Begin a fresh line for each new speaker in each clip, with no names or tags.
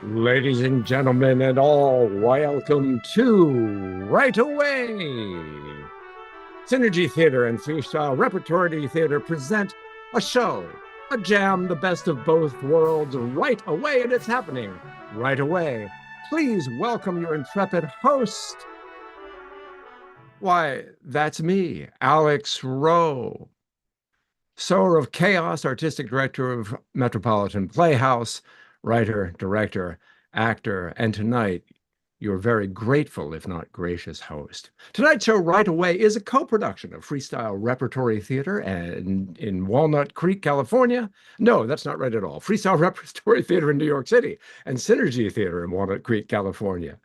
Ladies and gentlemen, and all, welcome to Right Away. Synergy Theater and Freestyle Repertory Theater present a show, a jam, the best of both worlds, right away, and it's happening right away. Please welcome your intrepid host. Why, that's me, Alex Rowe, sower of chaos, artistic director of Metropolitan Playhouse, writer, director, actor, and tonight, your very grateful, if not gracious, host. Tonight's show, Right Away, is a co-production of Freestyle Repertory Theater and in Walnut Creek, California. No, that's not right at all. Freestyle Repertory Theater in New York City and Synergy Theater in Walnut Creek, California.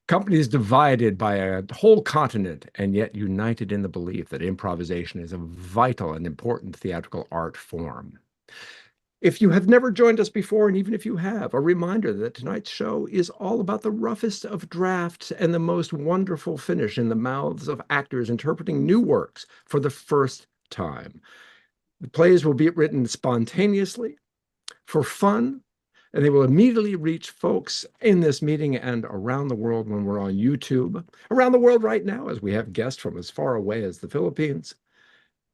Companies divided by a whole continent and yet united in the belief that improvisation is a vital and important theatrical art form. If you have never joined us before, and even if you have, a reminder that tonight's show is all about the roughest of drafts and the most wonderful finish in the mouths of actors interpreting new works for the first time. The plays will be written spontaneously, for fun, and they will immediately reach folks in this meeting and around the world when we're on YouTube. Around the world right now, as we have guests from as far away as the Philippines.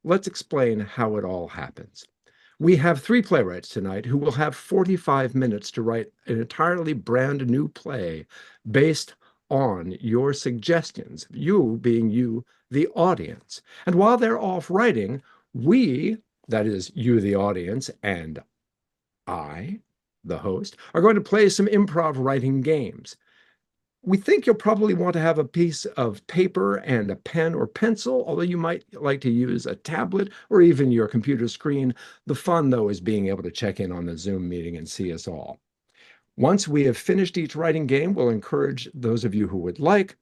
Let's explain how it all happens. We have three playwrights tonight who will have 45 minutes to write an entirely brand new play based on your suggestions, you being you, the audience. And while they're off writing, we, that is you, the audience, and I, the host, are going to play some improv writing games. We think you'll probably want to have a piece of paper and a pen or pencil, although you might like to use a tablet or even your computer screen. The fun, though, is being able to check in on the Zoom meeting and see us all. Once we have finished each writing game, we'll encourage those of you who would like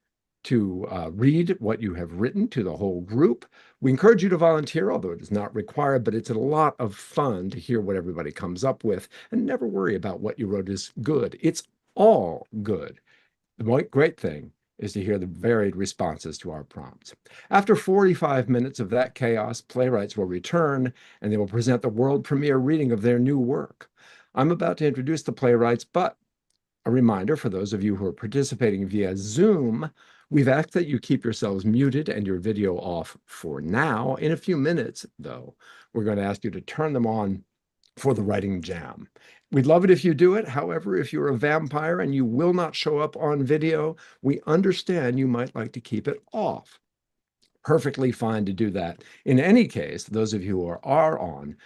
to read what you have written to the whole group. We encourage you to volunteer, although it is not required, but it's a lot of fun to hear what everybody comes up with, and never worry about what you wrote is good. It's all good. The great thing is to hear the varied responses to our prompts. After 45 minutes of that chaos, playwrights will return and they will present the world premiere reading of their new work. I'm about to introduce the playwrights, but a reminder for those of you who are participating via Zoom, we've asked that you keep yourselves muted and your video off for now. In a few minutes, though, we're going to ask you to turn them on for the writing jam. We'd love it if you do it. However, if you're a vampire and you will not show up on video, we understand you might like to keep it off. Perfectly fine to do that. In any case, those of you who are on,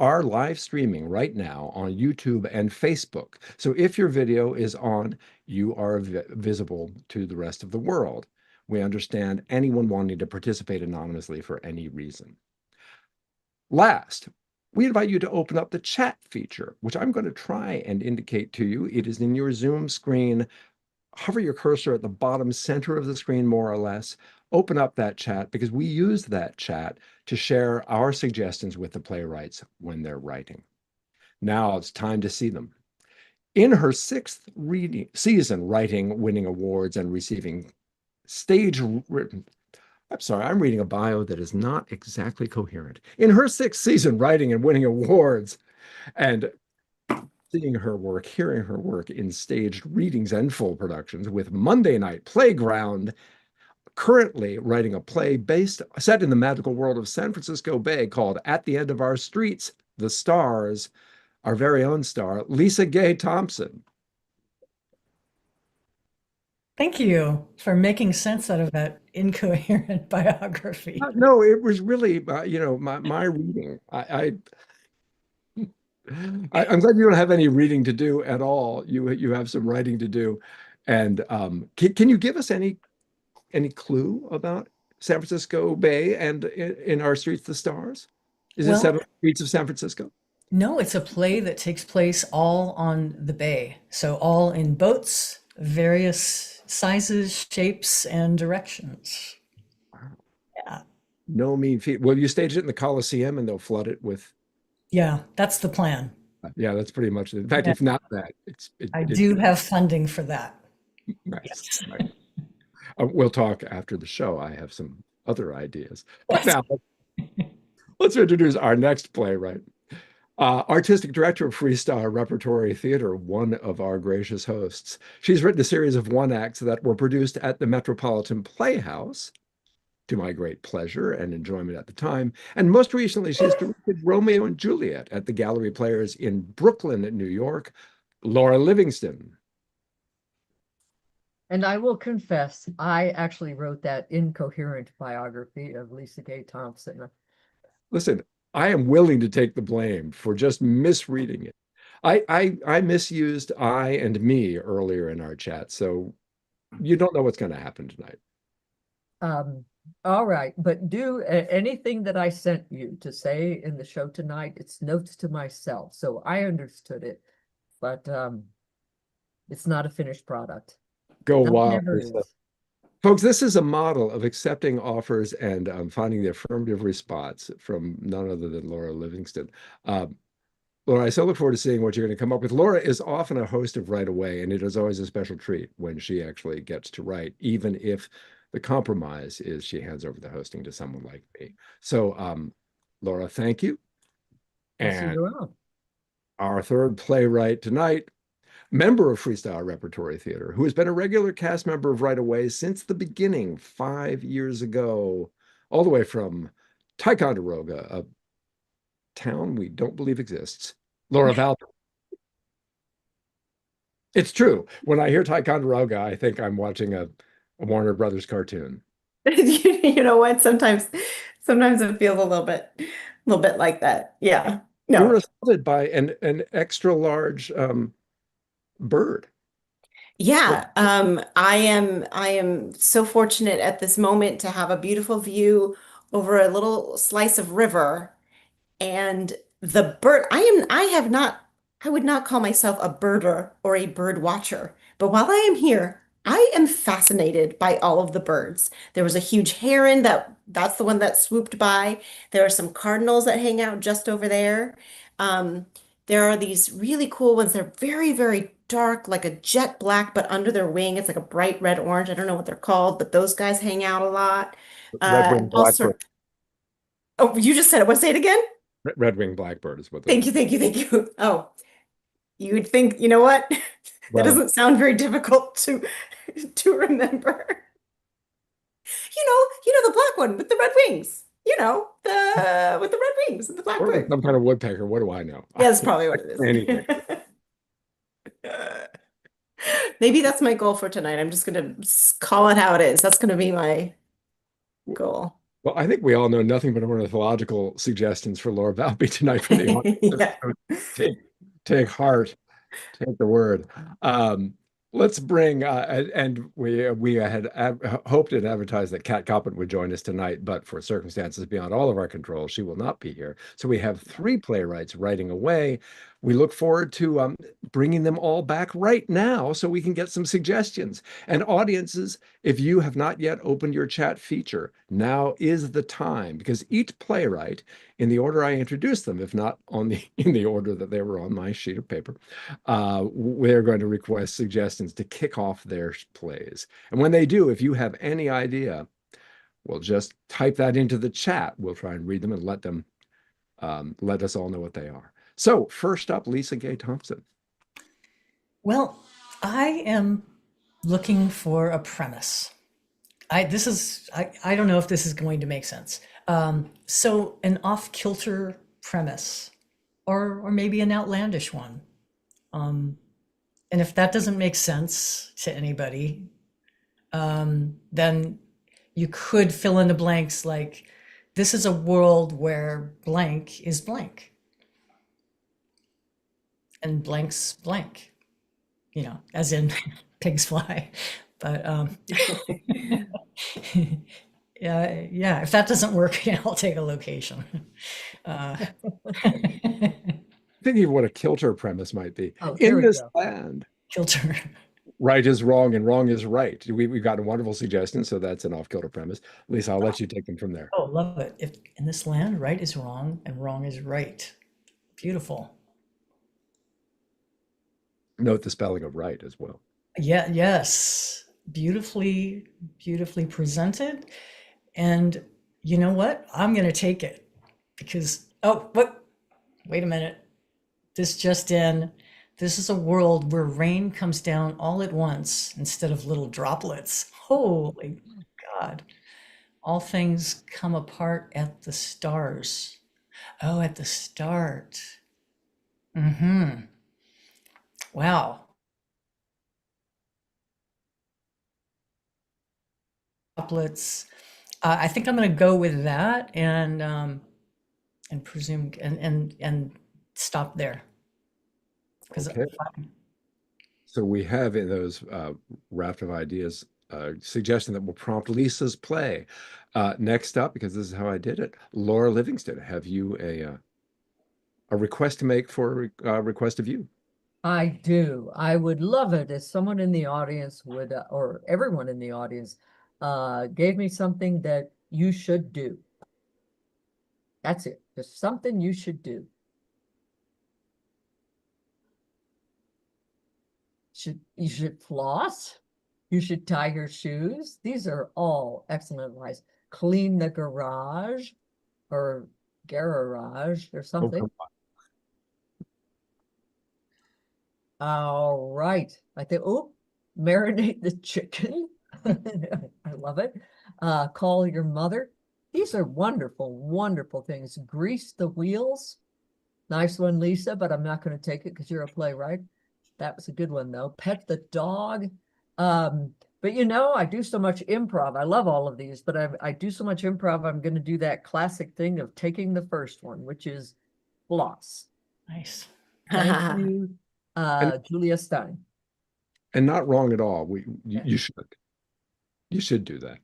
are live streaming right now on YouTube and Facebook. So if your video is on, you are visible to the rest of the world. We understand anyone wanting to participate anonymously for any reason. Last, we invite you to open up the chat feature, which I'm going to try and indicate to you. It is in your Zoom screen. Hover your cursor at the bottom center of the screen, more or less. Open up that chat because we use that chat to share our suggestions with the playwrights when they're writing. Now it's time to see them. In her sixth season, writing, winning awards, and receiving stage written. I'm sorry, I'm reading a bio that is not exactly coherent. In her sixth season, writing and winning awards and seeing her work, hearing her work in staged readings and full productions with Monday Night Playground, currently writing a play set in the magical world of San Francisco Bay called At the End of Our Streets, The Stars, our very own star, Lisa Gay Thompson.
Thank you for making sense out of that incoherent biography.
No, it was really, my reading. I'm glad you don't have any reading to do at all. You have some writing to do. And can you give us any clue about San Francisco Bay and in Our Streets, the Stars? Is it set
Well,
on the streets of San Francisco?
no, it's a play that takes place all on the bay. So all in boats, various sizes, shapes, and directions.
Wow.
Yeah.
No mean feat. Will you stage it in the Coliseum and they'll flood it with?
Yeah, that's the plan.
Yeah, that's pretty much it. In fact,
Yeah,
if not that,
I
it's
do have funding for that.
nice.
Yes.
Nice. We'll talk after the show. I have some other ideas. But
Yes.
now let's introduce our next playwright. Artistic director of Freestyle Repertory Theater, one of our gracious hosts. She's written a series of one acts that were produced at the Metropolitan Playhouse, to my great pleasure and enjoyment at the time. And most recently, she's directed Romeo and Juliet at the Gallery Players in Brooklyn, New York. Laura Livingston.
And I will confess, I actually wrote that incoherent biography of Lisa Gay Thompson.
Listen, I am willing to take the blame for just misreading it. I misused I and me earlier in our chat, so you don't know what's going to happen tonight.
All right, but do anything that I sent you to say in the show tonight, it's notes to myself. So I understood it, but it's not a finished product.
Go
Nothing
wild.
ever is.
Folks, this is a model of accepting offers and finding the affirmative response from none other than Laura Livingston. Laura, I so look forward to seeing what you're going to come up with. Laura is often a host of Right Away, and it is always a special treat when she actually gets to write, even if the compromise is she hands over the hosting to someone like me. So, Laura, thank you.
I'll see
And
you around.
our third playwright tonight, member of Freestyle Repertory Theater, who has been a regular cast member of Right Away since the beginning 5 years ago, all the way from Ticonderoga, a town we don't believe exists. Laura Valter. It's true. When I hear Ticonderoga, I think I'm watching a Warner Brothers cartoon.
You know what? Sometimes it feels a little bit like that. Yeah.
You were
No.
assaulted by an extra large bird.
Yeah. I am so fortunate at this moment to have a beautiful view over a little slice of river. And the bird, I would not call myself a birder or a bird watcher, but while I am here, I am fascinated by all of the birds. There was a huge heron that's the one that swooped by. There are some cardinals that hang out just over there. Um, there are these really cool ones. They're very, very dark, like a jet black, but under their wing, it's like a bright red orange. I don't know what they're called, but those guys hang out a lot.
Red-winged
Also,
blackbird.
oh, you just said it. Want to say it again?
Red-winged blackbird is what those
Thank you, thank you, thank you. Oh, you would think, you know what? That
Well,
doesn't sound very difficult to remember. The black one with the red wings. The with the red wings and the black
or
bird.
some kind of woodpecker. What do I know?
Yeah, that's probably what it
Anyway.
is. Maybe that's my goal for tonight. I'm just gonna call it how it is. That's gonna be my goal.
Well, I think we all know nothing but ornithological suggestions for Laura Valby tonight from the audience.
Yeah.
So take heart, take the word. Let's bring and we had hoped and advertised that Kat Coppin would join us tonight, but for circumstances beyond all of our control, she will not be here. So we have three playwrights writing away. We look forward to bringing them all back right now so we can get some suggestions. And audiences, if you have not yet opened your chat feature, now is the time, because each playwright, in the order I introduced them, if not in the order that they were on my sheet of paper, we're going to request suggestions to kick off their plays. And when they do, if you have any idea, we'll just type that into the chat. We'll try and read them and let us all know what they are. So first up, Lisa Gay Thompson.
Well, I am looking for a premise. I don't know if this is going to make sense. So an off-kilter premise, or maybe an outlandish one. And if that doesn't make sense to anybody, then you could fill in the blanks like, this is a world where blank is blank. And blank's blank, as in pigs fly. But yeah, if that doesn't work, I'll take a location.
Thinking of what a kilter premise might be.
Oh, here
In
we
this
go.
land,
Kilter.
right is wrong and wrong is right. We've got a wonderful suggestion, so that's an off-kilter premise. Lisa, I'll let you take them from there.
Oh, love it. If in this land, right is wrong and wrong is right. Beautiful.
Note the spelling of right as well.
Yeah, yes. Beautifully presented. And you know what? I'm going to take it because, wait a minute. This just in. This is a world where rain comes down all at once instead of little droplets. Holy God. All things come apart at the stars. Oh, at the start. Mm-hmm. Wow. Droplets. I think I'm going to go with that and presume and stop there because
Okay. So we have in those raft of ideas suggestion that will prompt Lisa's play. Next up, because this is how I did it, Laura Livingston, have you a request to make for a request of you?
I do. I would love it if someone in the audience would, or everyone in the audience, gave me something that you should do. That's it. Just something you should do. You should floss. You should tie your shoes. These are all excellent advice. Clean the garage or garage or
Oh,
something.
come on.
All right. I think, oh, marinate the chicken. I love it. Call your mother. These are wonderful, wonderful things. Grease the wheels. Nice one, Lisa, but I'm not going to take it because you're a playwright. That was a good one, though. Pet the dog. But you know, I do so much improv. I love all of these, but I do so much improv. I'm going to do that classic thing of taking the first one, which is floss.
nice.
Thank you, Julia Stein.
And not wrong at all.
Yeah.
You should do that.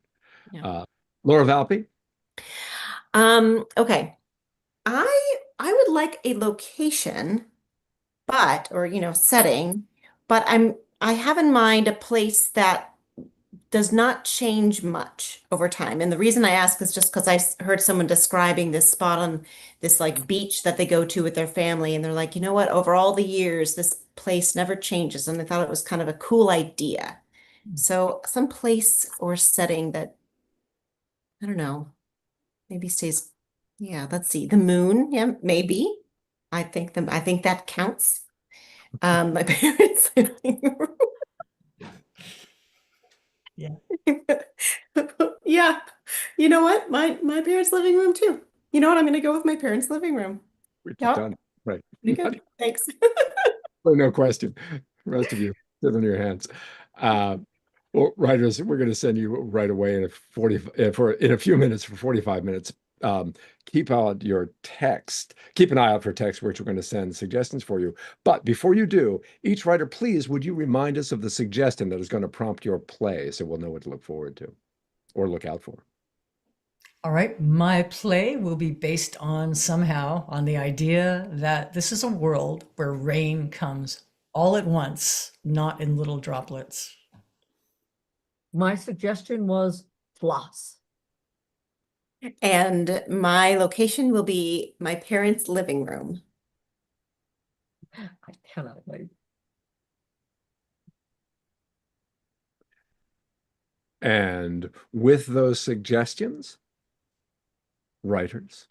Yeah.
Laura Valpy?
Okay. I would like a location, or setting, but I have in mind a place that does not change much over time. And the reason I ask is just because heard someone describing this spot on this like beach that they go to with their family, and they're like, you know what, over all the years, this place never changes. And I thought it was kind of a cool idea. So some place or setting that, I don't know, maybe stays, yeah, let's see, the moon, yeah, maybe. I think that counts. My parents' living room.
Yeah.
Yeah. You know what? My parents' living room too. You know what? I'm gonna go with my parents' living room.
We've
Yep.
done it. Right.
Pretty good. Thanks.
No question. The rest of you, sit on your hands. Well, writers, we're going to send you right away in a few minutes for 45 minutes. Keep out your text. Keep an eye out for text, which we're going to send suggestions for you. But before you do, each writer, please, would you remind us of the suggestion that is going to prompt your play so we'll know what to look forward to or look out for?
All right, my play will be based on somehow on the idea that this is a world where rain comes all at once, not in little droplets.
My suggestion was floss.
And my location will be my parents' living room.
I cannot wait.
And with those suggestions, writers,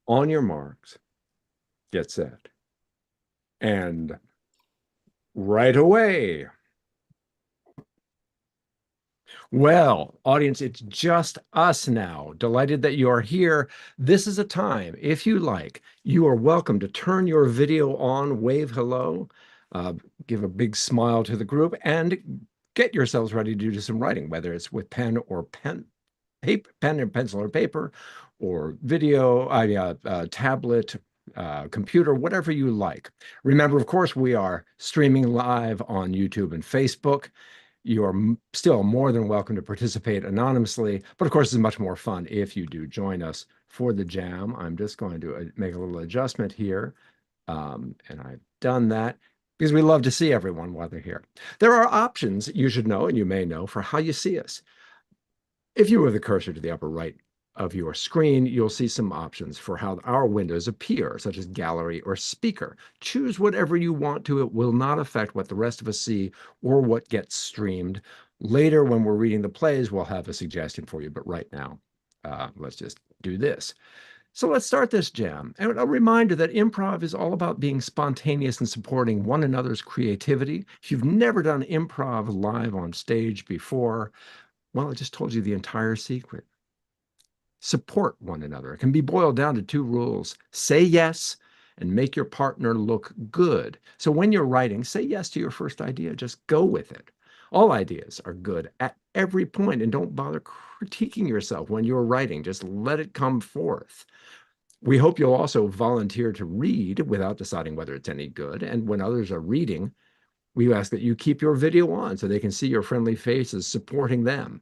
on your marks, get set. And right away. Well, audience, it's just us now. Delighted that you are here. This is a time, if you like, you are welcome to turn your video on, wave hello, give a big smile to the group, and get yourselves ready to do some writing, whether it's with pen and pencil or paper, or video, tablet, computer, whatever you like. Remember, of course, we are streaming live on YouTube and Facebook. You are still more than welcome to participate anonymously, but of course, it's much more fun if you do join us for the jam. I'm just going to make a little adjustment here, and I've done that because we love to see everyone while they're here. There are options you should know, and you may know, for how you see us. If you move the cursor to the upper right of your screen, you'll see some options for how our windows appear, such as gallery or speaker. Choose whatever you want to. It will not affect what the rest of us see or what gets streamed. Later, when we're reading the plays, we'll have a suggestion for you, but right now, let's just do this. So let's start this jam. And a reminder that improv is all about being spontaneous and supporting one another's creativity. If you've never done improv live on stage before, well, I just told you the entire secret. Support one another. It can be boiled down to two rules. Say yes and make your partner look good. So when you're writing, say yes to your first idea. Just go with it. All ideas are good at every point, and don't bother critiquing yourself when you're writing. Just let it come forth. We hope you'll also volunteer to read without deciding whether it's any good. And when others are reading, we ask that you keep your video on so they can see your friendly faces supporting them,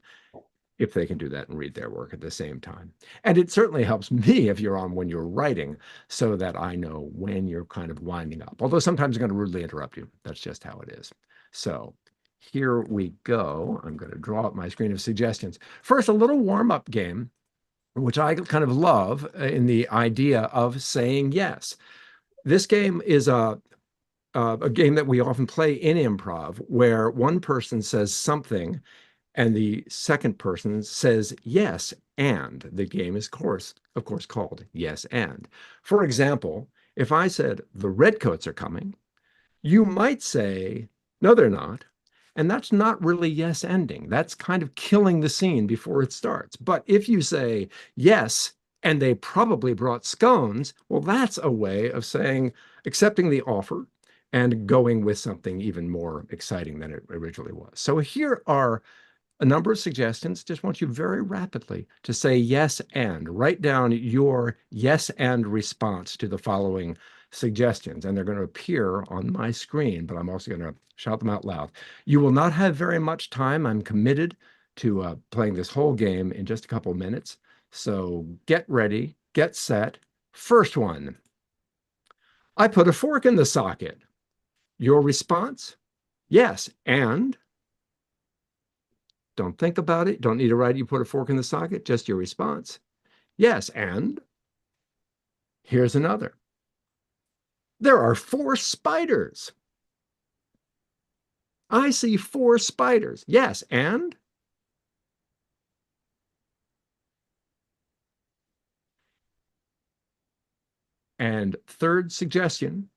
if they can do that and read their work at the same time. And it certainly helps me if you're on when you're writing, so that I know when you're kind of winding up. Although sometimes I'm going to rudely interrupt you. That's just how it is. So here we go. I'm going to draw up my screen of suggestions. First, a little warm-up game, which I kind of love in the idea of saying yes. This game is a game that we often play in improv, where one person says something and the second person says yes, and the game is of course called Yes and. For example, if I said the redcoats are coming, you might say no, they're not. And that's not really yes ending. That's kind of killing the scene before it starts. But if you say yes, and they probably brought scones, well, that's a way of saying accepting the offer and going with something even more exciting than it originally was. So here are a number of suggestions. Just want you very rapidly to say yes and. Write down your yes and response to the following suggestions, and they're going to appear on my screen, but I'm also going to shout them out loud. You will not have very much time. I'm committed to playing this whole game in just a couple minutes. So get ready, get set. First one. I put a fork in the socket. Your response? Yes, and don't think about it. Don't need to write you put a fork in the socket, just your response. Yes, and here's another. There are 4 spiders. I see 4 spiders. Yes, and third suggestion.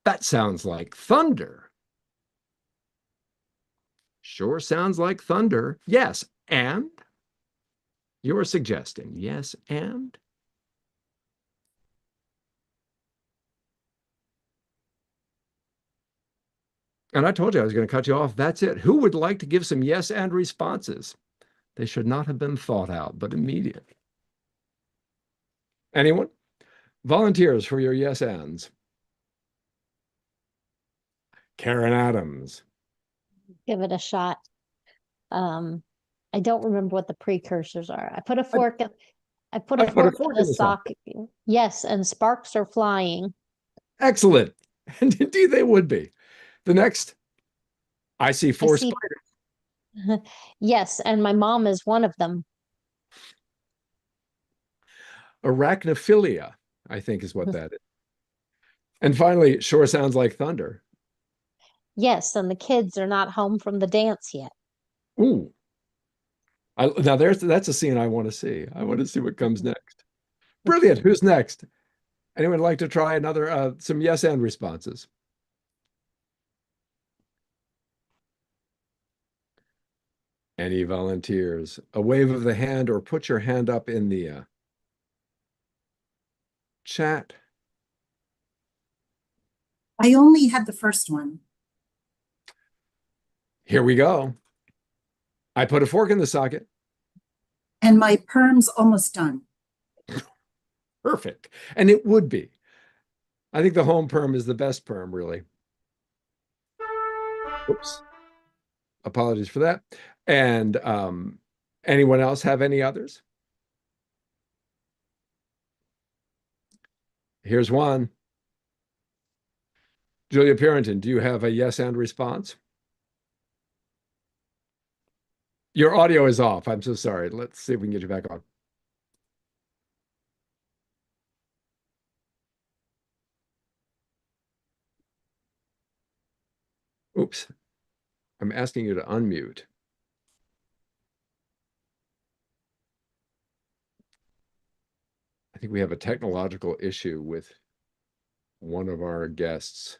That sounds like thunder. Sure sounds like thunder. Yes, and your suggestion. Yes, and I told you I was going to cut you off. That's it. Who would like to give some yes and responses? They should not have been thought out, but immediate. Anyone? Volunteers for your yes ands. Karen Adams.
Give it a shot. I don't remember what the precursors are. I put a fork in the socket. Yes, and sparks are flying.
Excellent. And indeed they would be. The next, I see 4 spiders.
Yes, and my mom is one of them.
Arachnophilia, I think is what that is. And finally, sure sounds like thunder.
Yes, and the kids are not home from the dance yet.
Ooh. Now that's a scene I want to see. I want to see what comes next. Brilliant. Who's next? Anyone like to try another some yes and responses? Any volunteers? A wave of the hand, or put your hand up in the chat.
I only had the first one.
Here we go. I put a fork in the socket.
And my perm's almost done.
Perfect. And it would be. I think the home perm is the best perm, really. Oops. Apologies for that. And anyone else have any others? Here's one. Julia Purinton, do you have a yes and response? Your audio is off. I'm so sorry. Let's see if we can get you back on. Oops. I'm asking you to unmute. I think we have a technological issue with one of our guests.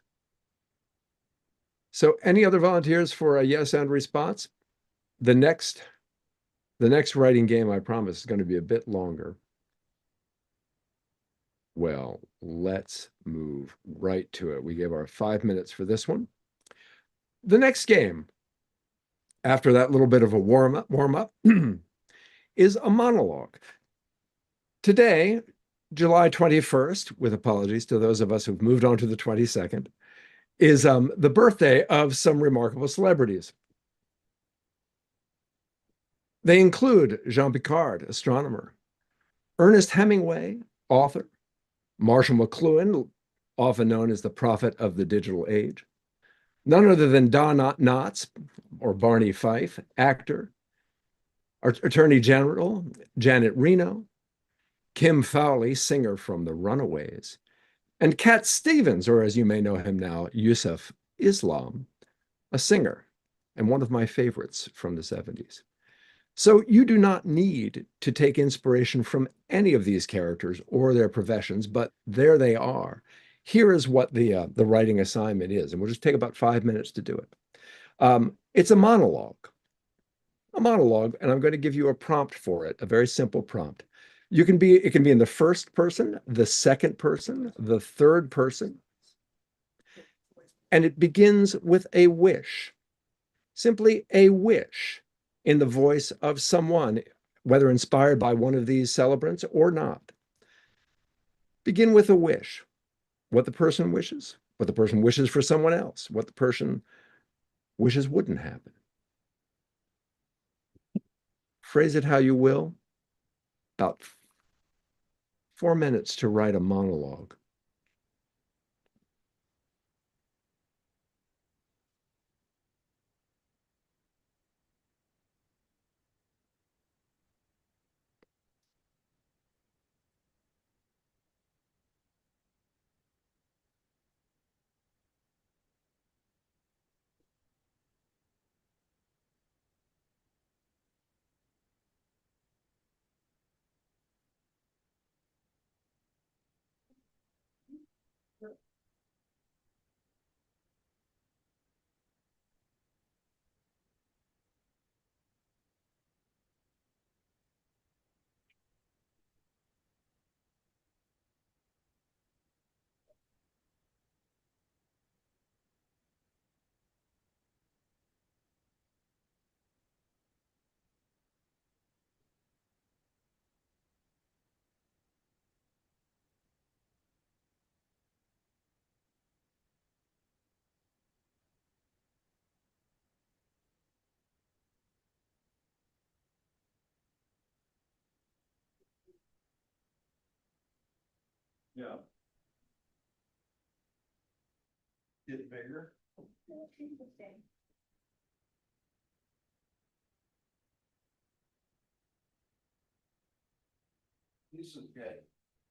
So any other volunteers for a yes and response? The next writing game, I promise, is going to be a bit longer. Well, let's move right to it. We gave our 5 minutes for this one. The next game, after that little bit of a warm up, is a monologue. Today, July 21st, with apologies to those of us who've moved on to the 22nd, is the birthday of some remarkable celebrities. They include Jean Picard, astronomer, Ernest Hemingway, author, Marshall McLuhan, often known as the prophet of the digital age, none other than Don Knotts, or Barney Fife, actor, Attorney General Janet Reno, Kim Fowley, singer from The Runaways, and Cat Stevens, or as you may know him now, Yusuf Islam, a singer and one of my favorites from the 70s. So you do not need to take inspiration from any of these characters or their professions, but there they are. Here is what the writing assignment is, and we'll just take about 5 minutes to do it. It's a monologue, and I'm going to give you a prompt for it, a very simple prompt. It can be in the first person, the second person, the third person, and it begins with a wish, simply a wish, in the voice of someone, whether inspired by one of these celebrants or not. Begin with a wish, what the person wishes for someone else, what the person wishes wouldn't happen. Phrase it how you will. About 4 minutes to write a monologue. Yeah. Get it bigger. This is good.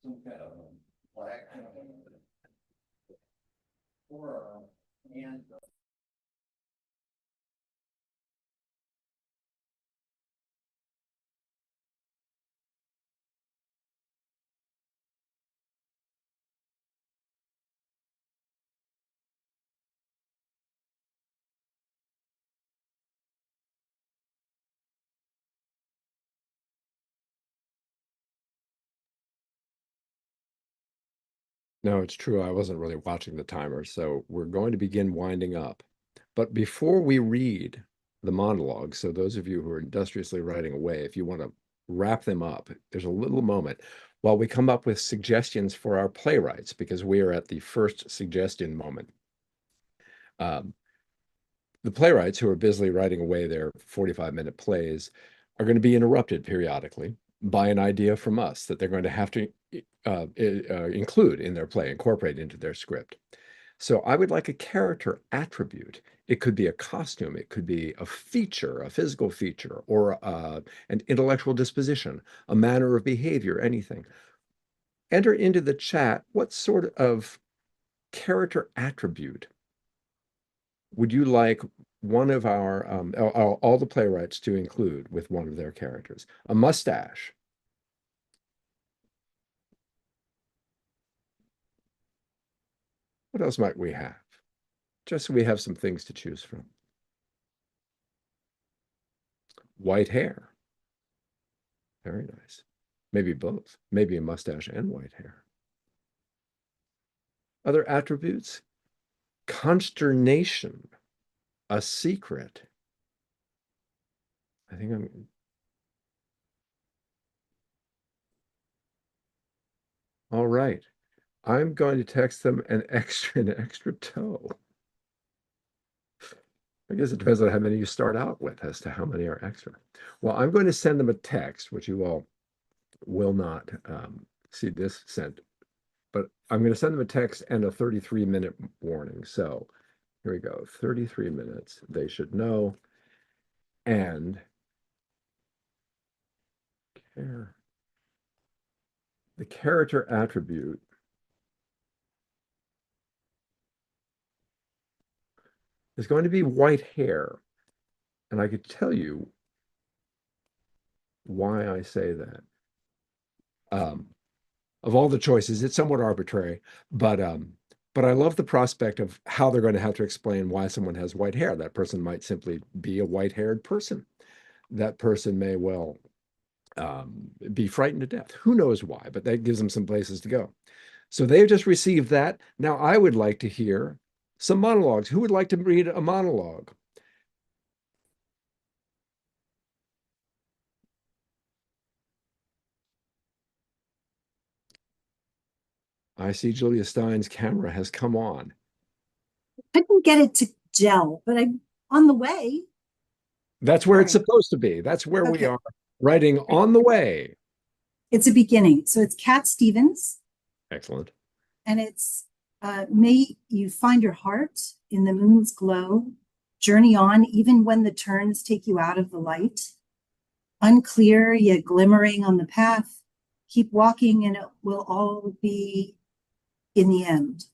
Some kind of black or and No, it's true. I wasn't really watching the timer, so we're going to begin winding up. But before we read the monologue, so those of you who are industriously writing away, if you want to wrap them up, there's a little moment while we come up with suggestions for our playwrights, because we are at the first suggestion moment. The playwrights who are busily writing away their 45-minute plays are going to be interrupted periodically by an idea from us that they're going to have to include in their play, incorporate into their script. So I would like a character attribute. It could be a costume, it could be a feature, a physical feature, or an intellectual disposition, a manner of behavior, anything. Enter into the chat what sort of character attribute would you like one of our, all the playwrights to include with one of their characters? A mustache, What else might we have? Just so we have some things to choose from. White hair. Very nice. Maybe both. Maybe a mustache and white hair. Other attributes? Consternation. A secret. I think I'm... All right. I'm going to text them an extra toe. I guess it depends on how many you start out with as to how many are extra. Well, I'm going to send them a text, which you all will not see this sent, but I'm going to send them a text and a 33-minute warning. So here we go, 33 minutes. They should know. And the character attribute is going to be white hair. And I could tell you why I say that. Of all the choices, it's somewhat arbitrary, but I love the prospect of how they're going to have to explain why someone has white hair. That person might simply be a white-haired person. That person may well be frightened to death. Who knows why, but that gives them some places to go. So they've just received that. Now I would like to hear some monologues. Who would like to read a monologue? I see Julia Stein's camera has come on.
I didn't get it to gel, but I'm on the way.
That's where it's
Sorry.
supposed to be. That's where we
Okay.
are, writing on the way.
It's a beginning. So it's Cat Stevens,
Excellent.
and it's may you find your heart in the moon's glow, journey on even when the turns take you out of the light. Unclear yet glimmering on the path, keep walking and it will all be in the end.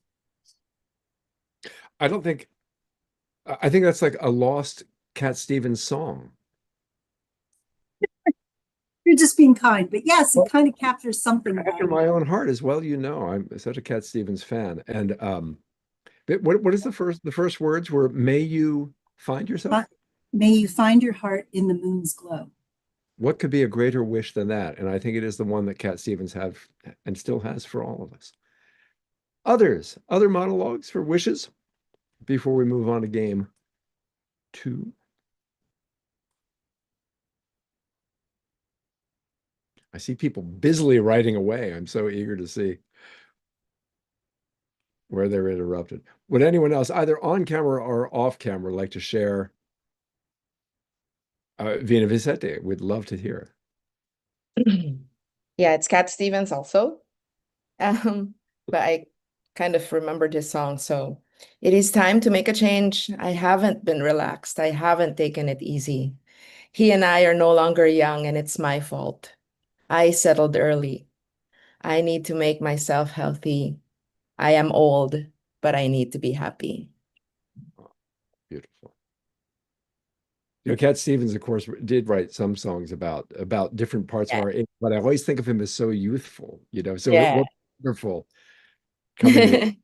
I think that's like a lost Cat Stevens song.
You're just being kind, but yes,
Well,
it kind of captures something about
After
it.
my own heart as well, you know, I'm such a Cat Stevens fan. And but what is the first words were, may you find yourself?
But may you find your heart in the moon's glow.
What could be a greater wish than that? And I think it is the one that Cat Stevens have and still has for all of us. Other monologues for wishes before we move on to game 2. I see people busily writing away. I'm so eager to see where they're interrupted. Would anyone else, either on camera or off camera, like to share? Vina Vicente, we'd love to hear.
Yeah, it's Cat Stevens also. But I kind of remember this song. So it is time to make a change. I haven't been relaxed. I haven't taken it easy. He and I are no longer young, and it's my fault. I settled early. I need to make myself healthy. I am old, but I need to be happy.
Beautiful. You know, Cat Stevens, of course, did write some songs about different parts of our age, but I always think of him as so youthful, you know, so
Yeah.
wonderful coming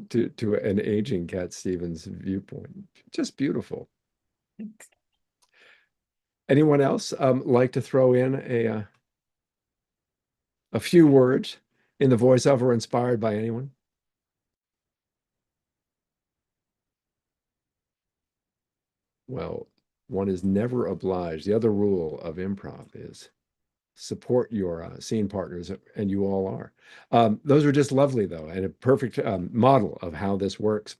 to an aging Cat Stevens viewpoint. Just beautiful. Anyone else like to throw in a few words in the voiceover inspired by anyone? Well, one is never obliged. The other rule of improv is support your scene partners, and you all are. Those are just lovely, though, and a perfect model of how this works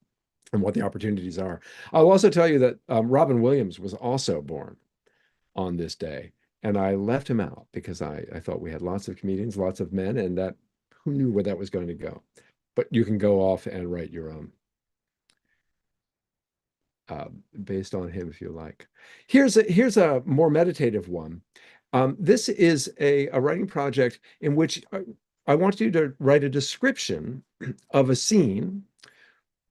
and what the opportunities are. I'll also tell you that Robin Williams was also born on this day, and I left him out because I thought we had lots of comedians, lots of men, and that who knew where that was going to go. But you can go off and write your own based on him if you like. Here's a more meditative one. This is a writing project in which I want you to write a description of a scene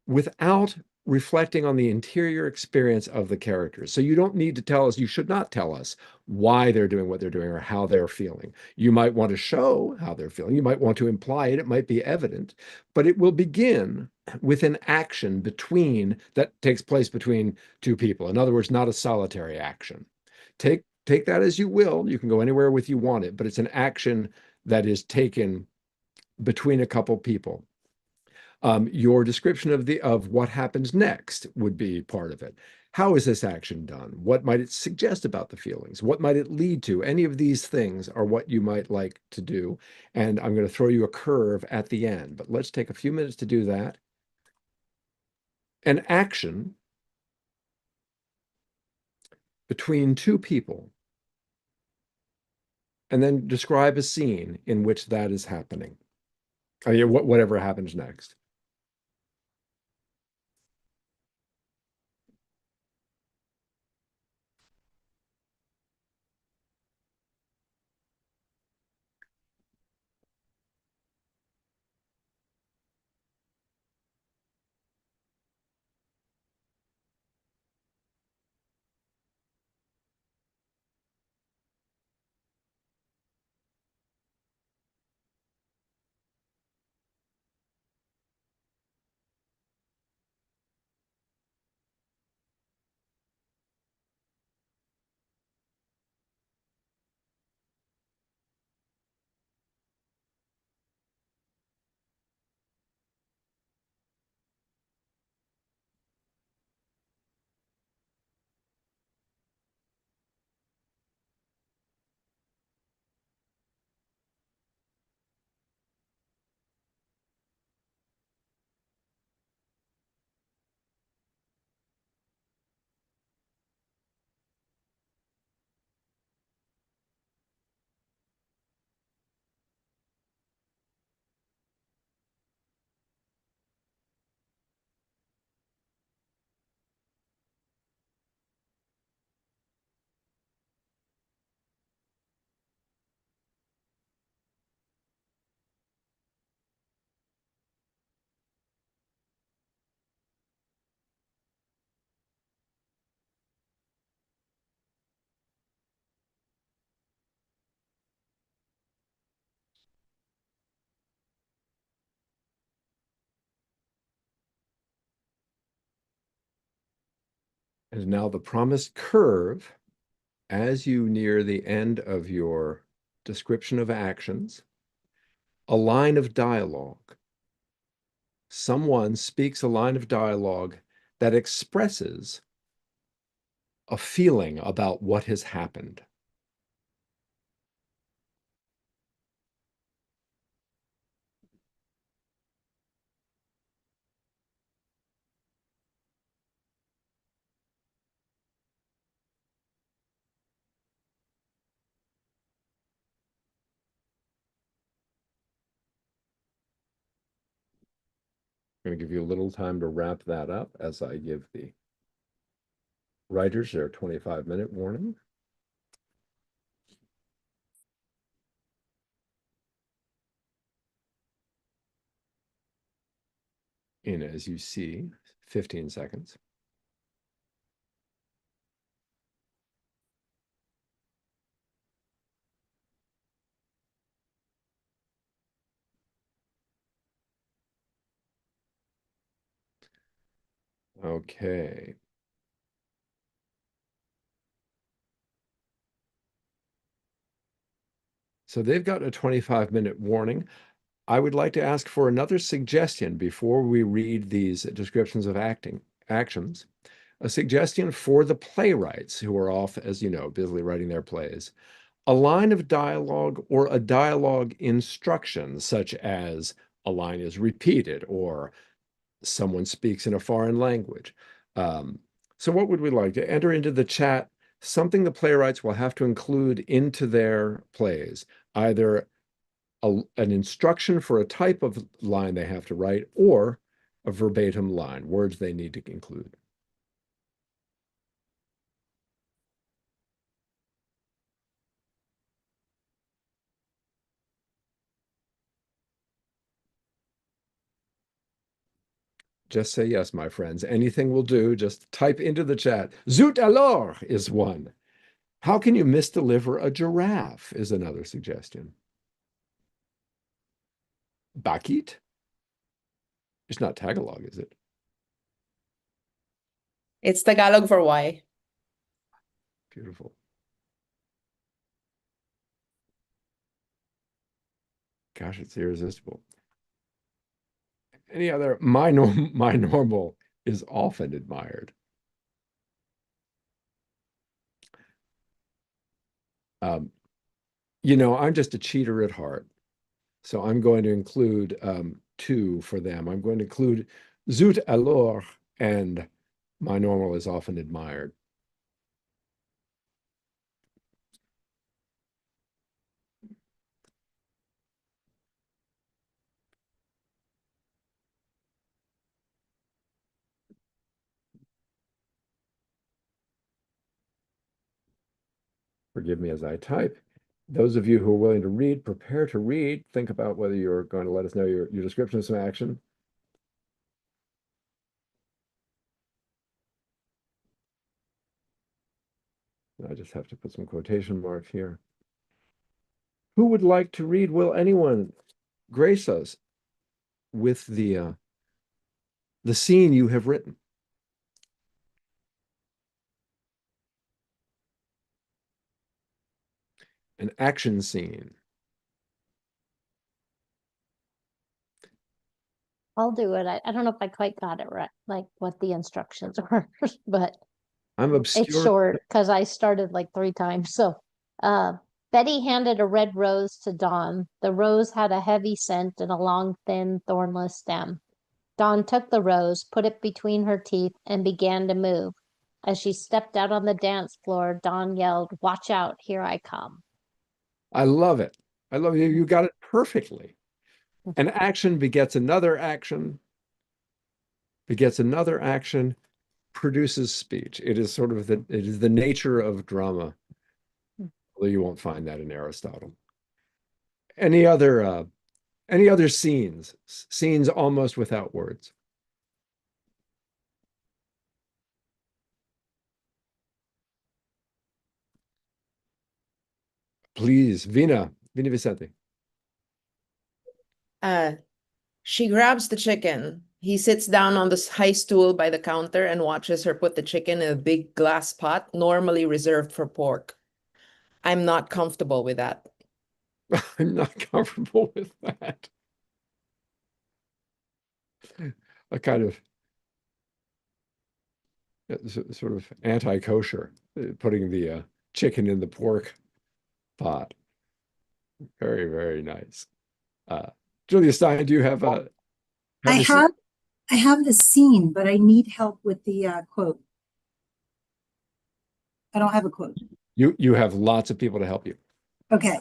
without reflecting on the interior experience of the characters. So you don't need to tell us, you should not tell us why they're doing what they're doing or how they're feeling. You might want to show how they're feeling. You might want to imply it. It might be evident, but it will begin with an action between that takes place between two people. In other words, not a solitary action. Take that as you will. You can go anywhere with you want it, but it's an action that is taken between a couple people. Your description of what happens next would be part of it. How is this action done? What might it suggest about the feelings? What might it lead to? Any of these things are what you might like to do. And I'm going to throw you a curve at the end, but let's take a few minutes to do that. An action between two people, and then describe a scene in which that is happening. I mean, whatever happens next. And now the promised curve as you near the end of your description of actions, a line of dialogue. Someone speaks a line of dialogue that expresses a feeling about what has happened. I'm going to give you a little time to wrap that up as I give the writers their 25-minute warning. In, as you see, 15 seconds. Okay. So they've got a 25-minute warning. I would like to ask for another suggestion before we read these descriptions of actions, a suggestion for the playwrights who are off, as you know, busily writing their plays, a line of dialogue or a dialogue instruction, such as a line is repeated or someone speaks in a foreign language. So what would we like to enter into the chat? Something the playwrights will have to include into their plays, either an instruction for a type of line they have to write or a verbatim line, words they need to include. Just say yes, my friends. Anything will do. Just type into the chat. Zut alors is one. How can you misdeliver a giraffe is another suggestion. Bakit? It's not Tagalog, is it?
It's Tagalog for why.
Beautiful. Gosh, it's irresistible. Any other? My normal is often admired. You know, I'm just a cheater at heart. So I'm going to include two for them. I'm going to include Zut alors and my normal is often admired. Forgive me as I type. Those of you who are willing to read, prepare to read. Think about whether you're going to let us know your description of some action. I just have to put some quotation marks here. Who would like to read? Will anyone grace us with the scene you have written? An action scene.
I'll do it. I don't know if I quite got it right, like what the instructions are, but
I'm obscure.
it's short because I started like 3 times. So, Betty handed a red rose to Dawn. The rose had a heavy scent and a long, thin, thornless stem. Dawn took the rose, put it between her teeth, and began to move. As she stepped out on the dance floor, Dawn yelled, "Watch out, here I come."
I love it. I love you. You got it perfectly. An action begets another action, produces speech. It is sort of it is the nature of drama. Although you won't find that in Aristotle. Any other scenes? Scenes almost without words. Please, Vina Vicente.
She grabs the chicken. He sits down on the high stool by the counter and watches her put the chicken in a big glass pot, normally reserved for pork. I'm not comfortable with that.
I'm not comfortable with that. A kind of sort of anti-kosher, putting the chicken in the pork pot. Very, very nice. Julia Stein, do you have a?
I have the scene, but I need help with the quote. I don't have a quote.
You have lots of people to help you.
Okay.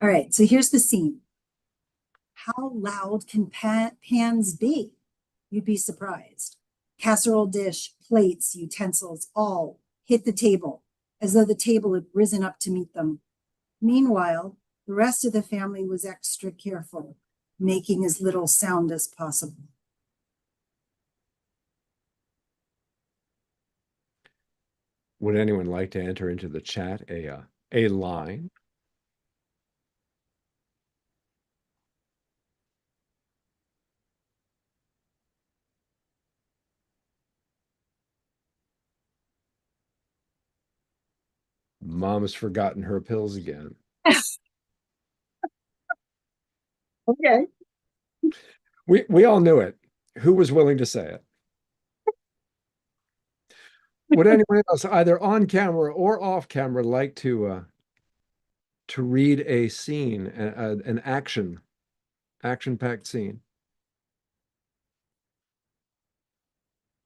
All right. So here's the scene. How loud can pans be? You'd be surprised. Casserole dish, plates, utensils, all hit the table as though the table had risen up to meet them. Meanwhile, the rest of the family was extra careful, making as little sound as possible.
Would anyone like to enter into the chat a line? Mom has forgotten her pills again.
Okay.
We all knew it. Who was willing to say it? Would anyone else, either on camera or off camera, like to read a scene, an action-packed scene?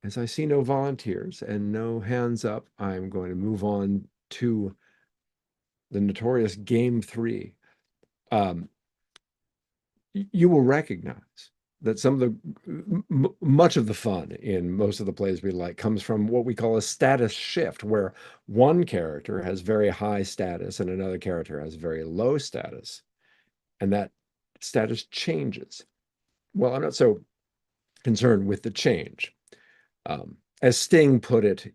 As I see no volunteers and no hands up, I'm going to move on to the notorious Game 3. You will recognize that some of the much of the fun in most of the plays we like comes from what we call a status shift, where one character has very high status and another character has very low status, and that status changes. Well, I'm not so concerned with the change. As Sting put it,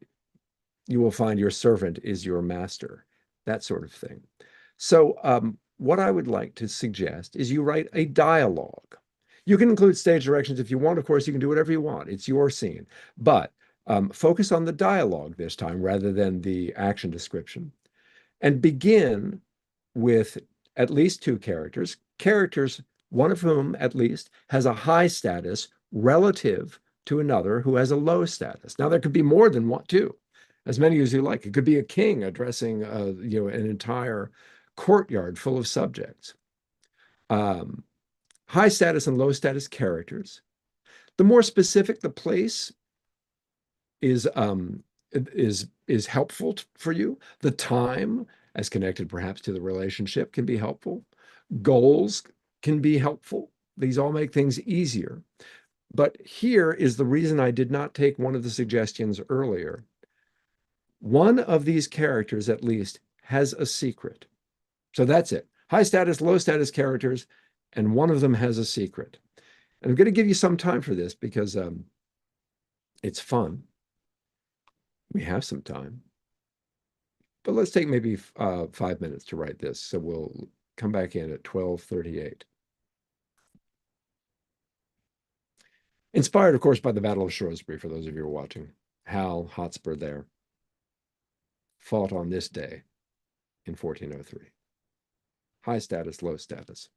you will find your servant is your master, that sort of thing. So what I would like to suggest is you write a dialogue. You can include stage directions if you want. Of course, you can do whatever you want. It's your scene. But focus on the dialogue this time rather than the action description. And begin with at least two characters, one of whom at least has a high status relative to another who has a low status. Now, there could be more than one, too, as many as you like. It could be a king addressing an entire courtyard full of subjects. High status and low status characters. The more specific the place is helpful for you. The time, as connected perhaps to the relationship, can be helpful. Goals can be helpful. These all make things easier. But here is the reason I did not take one of the suggestions earlier. One of these characters, at least, has a secret. So that's it. High status, low status characters, and one of them has a secret. And I'm going to give you some time for this because it's fun. We have some time. But let's take maybe 5 minutes to write this. So we'll come back in at 12:38. Inspired, of course, by the Battle of Shrewsbury, for those of you who are watching. Hal Hotspur there fought on this day in 1403. High status, low status.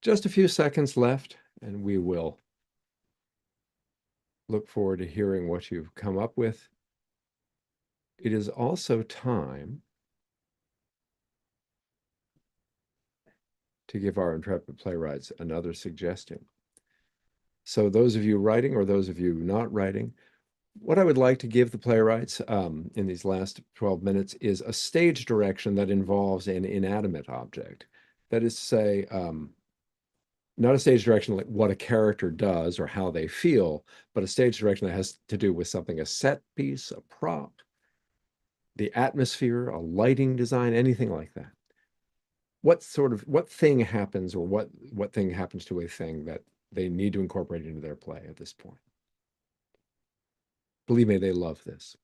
Just a few seconds left, and we will look forward to hearing what you've come up with. It is also time to give our intrepid playwrights another suggestion. So those of you writing or those of you not writing, what I would like to give the playwrights in these last 12 minutes is a stage direction that involves an inanimate object. That is to say, not a stage direction like what a character does or how they feel, but a stage direction that has to do with something, a set piece, a prop, the atmosphere, a lighting design, anything like that. What thing happens, or what thing happens to a thing that they need to incorporate into their play at this point? Believe me, they love this.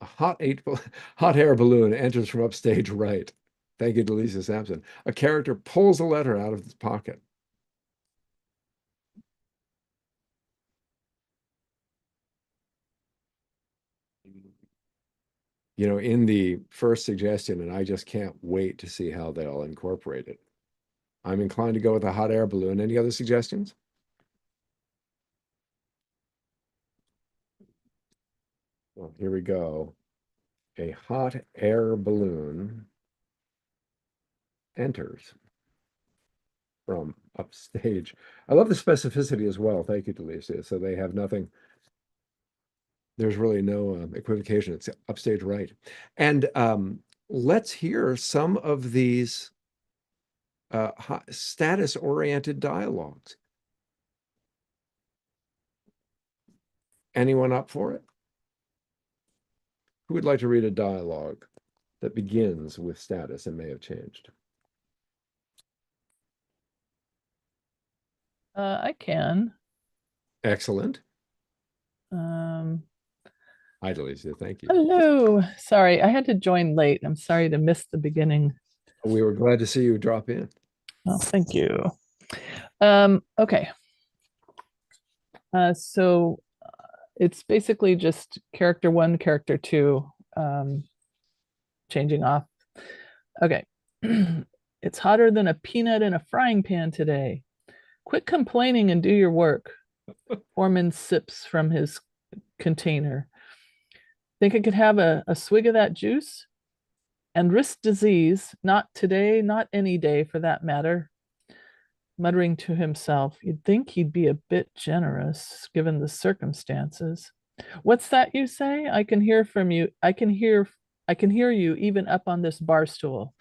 A hot air balloon enters from upstage right. Thank you, Delisa Sampson. A character pulls a letter out of his pocket. You know, in the first suggestion, and I just can't wait to see how they'll incorporate it. I'm inclined to go with a hot air balloon. Any other suggestions? Well, here we go. A hot air balloon enters from upstage. I love the specificity as well. Thank you, Delisa. So they have nothing. There's really no equivocation. It's upstage right. And let's hear some of these status-oriented dialogues. Anyone up for it? Who would like to read a dialogue that begins with status and may have changed?
I can.
Excellent.
Um,
Hi, Delisa. Thank you.
Hello. Sorry, I had to join late. I'm sorry to miss the beginning.
We were glad to see you drop in.
Oh, thank you. Okay. So it's basically just character 1, character 2, changing off. Okay. It's hotter than a peanut in a frying pan today. Quit complaining and do your work. Foreman sips from his container. Think I could have a swig of that juice? And risk disease, not today, not any day for that matter. Muttering to himself, you'd think he'd be a bit generous given the circumstances. What's that you say? I can hear from you. I can hear you even up on this bar stool.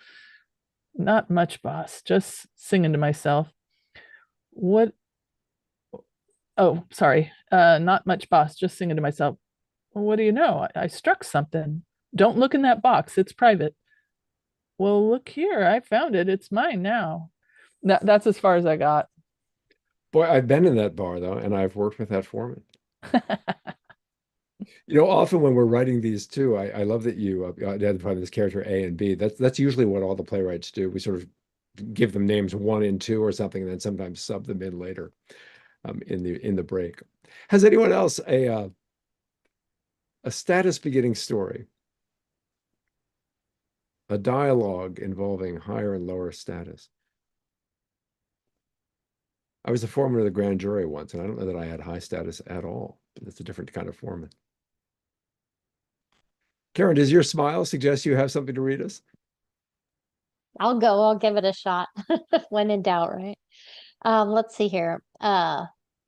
Not much, boss. Just singing to myself. What? Oh, sorry. Not much, boss. Just singing to myself. Well, what do you know? I struck something. Don't look in that box. It's private. Well, look here. I found it. It's mine now. That's as far as I got.
Boy, I've been in that bar, though, and I've worked with that foreman. You know, often when we're writing these too, I love that you identify this character A and B. That's usually what all the playwrights do. We sort of give them names 1 and 2 or something, and then sometimes sub them in later in the break. Has anyone else a status beginning story? A dialogue involving higher and lower status. I was the foreman of the grand jury once, and I don't know that I had high status at all. That's a different kind of foreman. Karen, does your smile suggest you have something to read us?
I'll go. I'll give it a shot. When in doubt, right? Let's see here.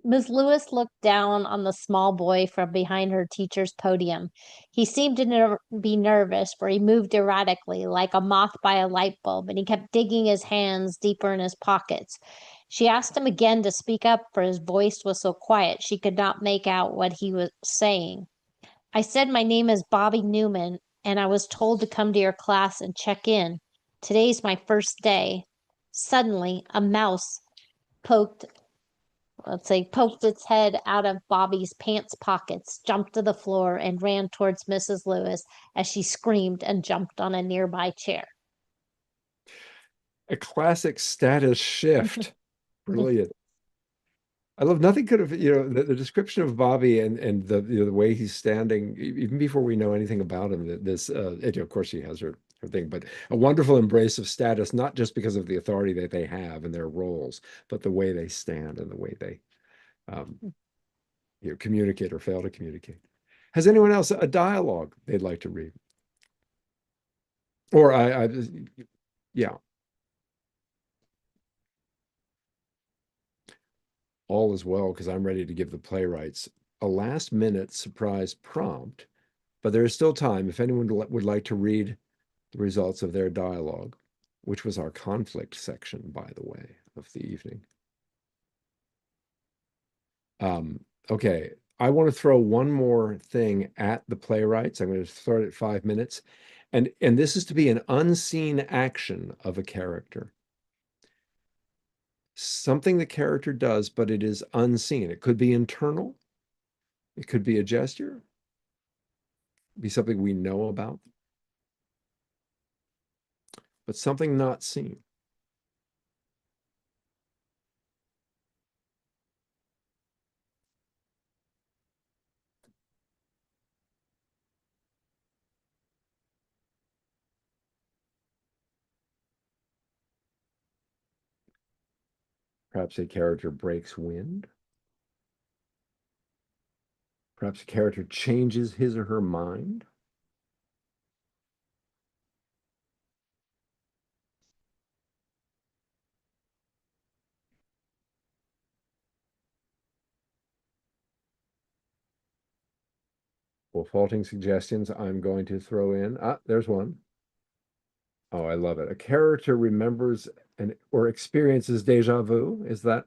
Ms. Lewis looked down on the small boy from behind her teacher's podium. He seemed to be nervous, for he moved erratically, like a moth by a light bulb, and he kept digging his hands deeper in his pockets. She asked him again to speak up, for his voice was so quiet she could not make out what he was saying. I said my name is Bobby Newman, and I was told to come to your class and check in. Today's my first day. Suddenly, a mouse poked its head out of Bobby's pants pockets, jumped to the floor, and ran towards Mrs. Lewis as she screamed and jumped on a nearby chair.
A classic status shift. Brilliant. I love nothing could have, the description of Bobby and the way he's standing, even before we know anything about him, of course she has her thing, but a wonderful embrace of status, not just because of the authority that they have in their roles, but the way they stand and the way they um, communicate or fail to communicate. Has anyone else a dialogue they'd like to read? Or yeah, all is well, because I'm ready to give the playwrights a last minute surprise prompt, but there is still time if anyone would like to read the results of their dialogue, which was our conflict section, by the way, of the evening. Okay, I want to throw one more thing at the playwrights. I'm going to throw it at 5 minutes. And this is to be an unseen action of a character. Something the character does, but it is unseen. It could be internal. It could be a gesture. Be something we know about, but something not seen. Perhaps a character breaks wind. Perhaps a character changes his or her mind. Well, faulting suggestions I'm going to throw in. There's one. Oh, I love it. A character remembers or experiences deja vu. Is that?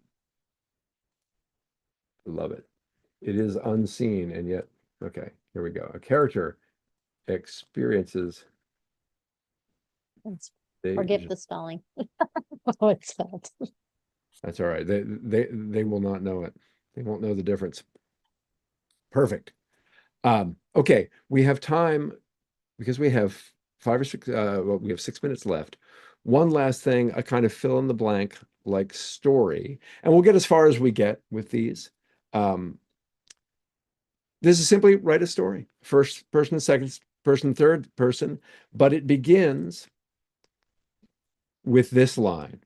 Love it. It is unseen, and yet, okay, here we go. A character experiences
Forget
deja.
the spelling. Oh, it's spelled.
That's all right. They will not know it. They won't know the difference. Perfect. Okay, we have time because we have 5 or 6, well, we have 6 minutes left. One last thing, a kind of fill in the blank like story, and we'll get as far as we get with these. This is simply write a story, first person, second person, third person, but it begins with this line.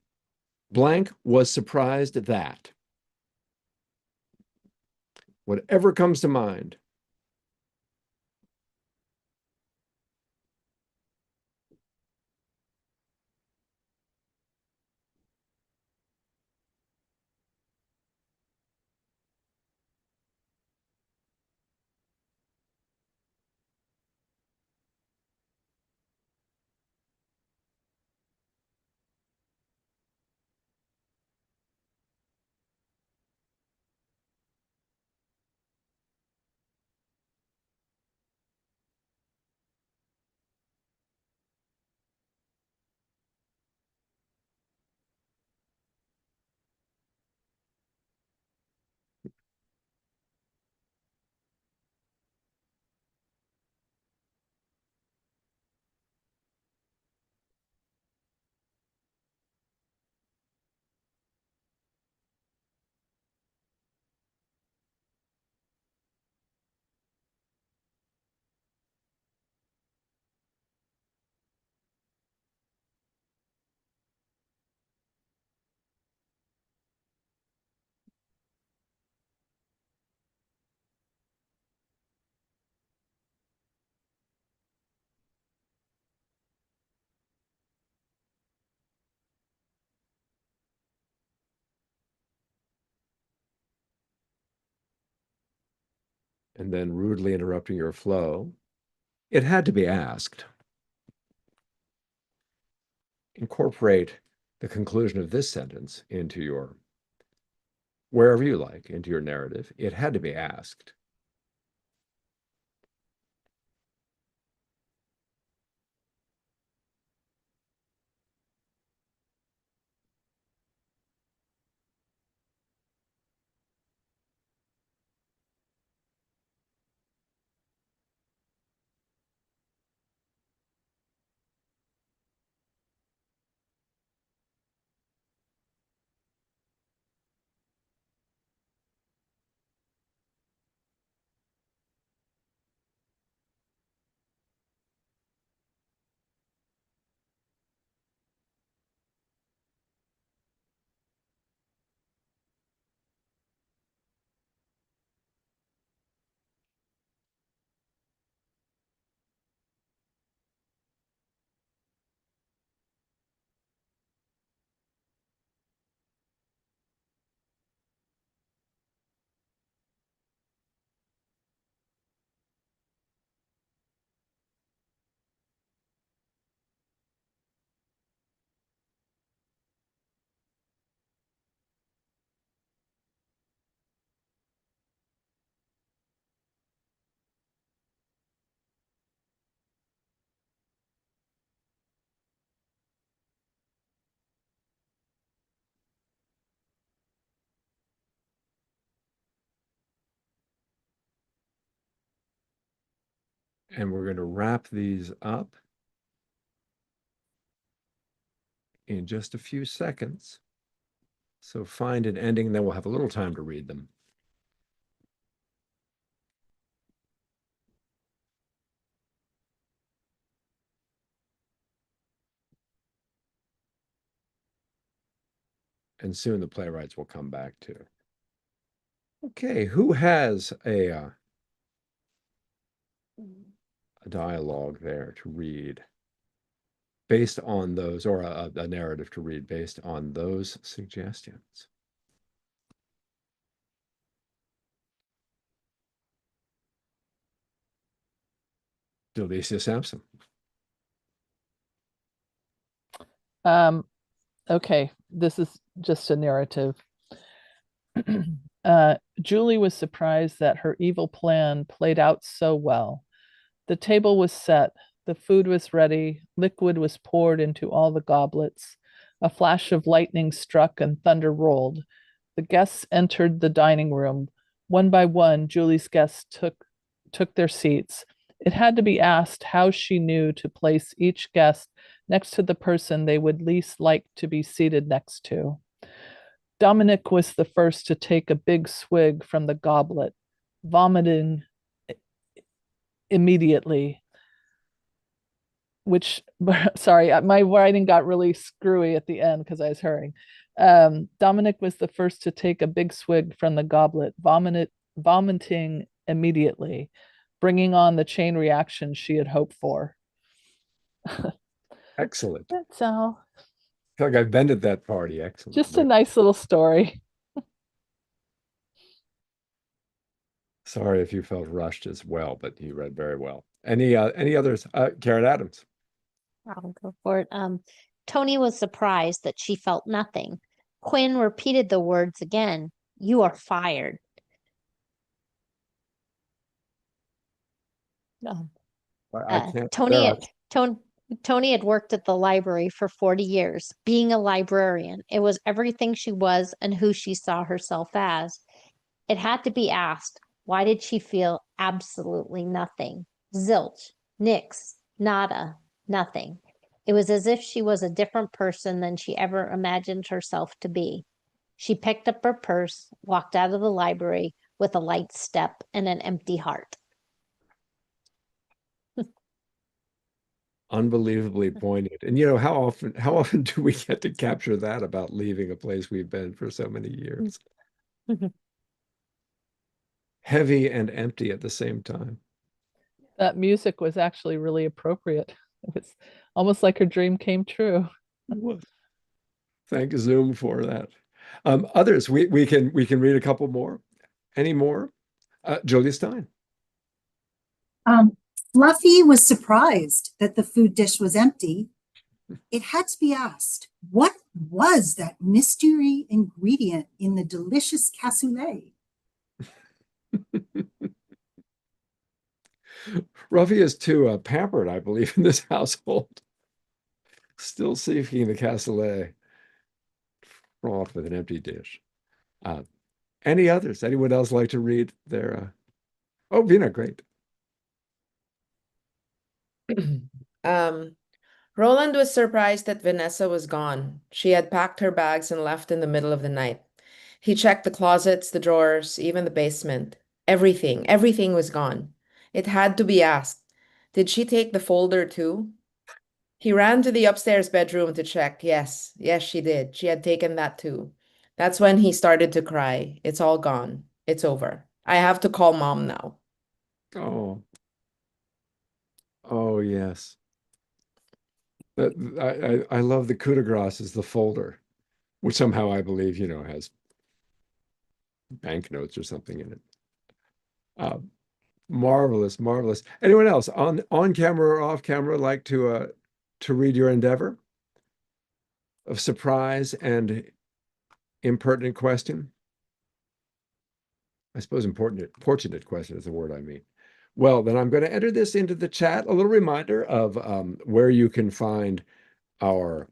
Blank was surprised that. Whatever comes to mind. And then rudely interrupting your flow. It had to be asked. Incorporate the conclusion of this sentence into your, wherever you like, into your narrative. It had to be asked. And we're going to wrap these up in just a few seconds. So find an ending, then we'll have a little time to read them. And soon the playwrights will come back too. Okay, who has a dialogue there to read based on those, or a narrative to read based on those suggestions? Delicia Sampson.
Okay, this is just a narrative. Julie was surprised that her evil plan played out so well. The table was set, the food was ready, liquid was poured into all the goblets. A flash of lightning struck and thunder rolled. The guests entered the dining room. One by one, Julie's guests took their seats. It had to be asked how she knew to place each guest next to the person they would least like to be seated next to. Dominic was the first to take a big swig from the goblet, vomiting immediately. Which, sorry, my writing got really screwy at the end because I was hurrying. Dominic was the first to take a big swig from the goblet, vomiting immediately, bringing on the chain reaction she had hoped for.
Excellent.
That's all.
I feel like I've been at that party. Excellent.
Just a nice little story.
Sorry if you felt rushed as well, but you read very well. Any others? Karen Adams.
I'll go for it. Tony was surprised that she felt nothing. Quinn repeated the words again. You are fired.
I can't.
Tony had worked at the library for 40 years, being a librarian. It was everything she was and who she saw herself as. It had to be asked, why did she feel absolutely nothing? Zilch, nix, nada, nothing. It was as if she was a different person than she ever imagined herself to be. She picked up her purse, walked out of the library with a light step and an empty heart.
Unbelievably poignant. And how often do we get to capture that about leaving a place we've been for so many years? Heavy and empty at the same time.
That music was actually really appropriate. It was almost like her dream came true.
Thank Zoom for that. Others, we can read a couple more. Any more? Julia Stein.
Fluffy was surprised that the food dish was empty. It had to be asked, what was that mystery ingredient in the delicious cassoulet?
Ruffy is too pampered, I believe, in this household. Still seeking the cassoulet fraught with an empty dish. Any others? Anyone else like to read their? Oh, Vina, great.
Roland was surprised that Vanessa was gone. She had packed her bags and left in the middle of the night. He checked the closets, the drawers, even the basement. Everything was gone. It had to be asked, did she take the folder too? He ran to the upstairs bedroom to check. Yes, she did. She had taken that too. That's when he started to cry. It's all gone. It's over. I have to call Mom now.
Oh yes. I love the coup de grace is the folder, which somehow I believe, has banknotes or something in it. Marvelous, marvelous. Anyone else on camera or off camera like to read your endeavor of surprise and impertinent question? I suppose fortunate question is the word I mean. Well, then I'm going to enter this into the chat. A little reminder of where you can find our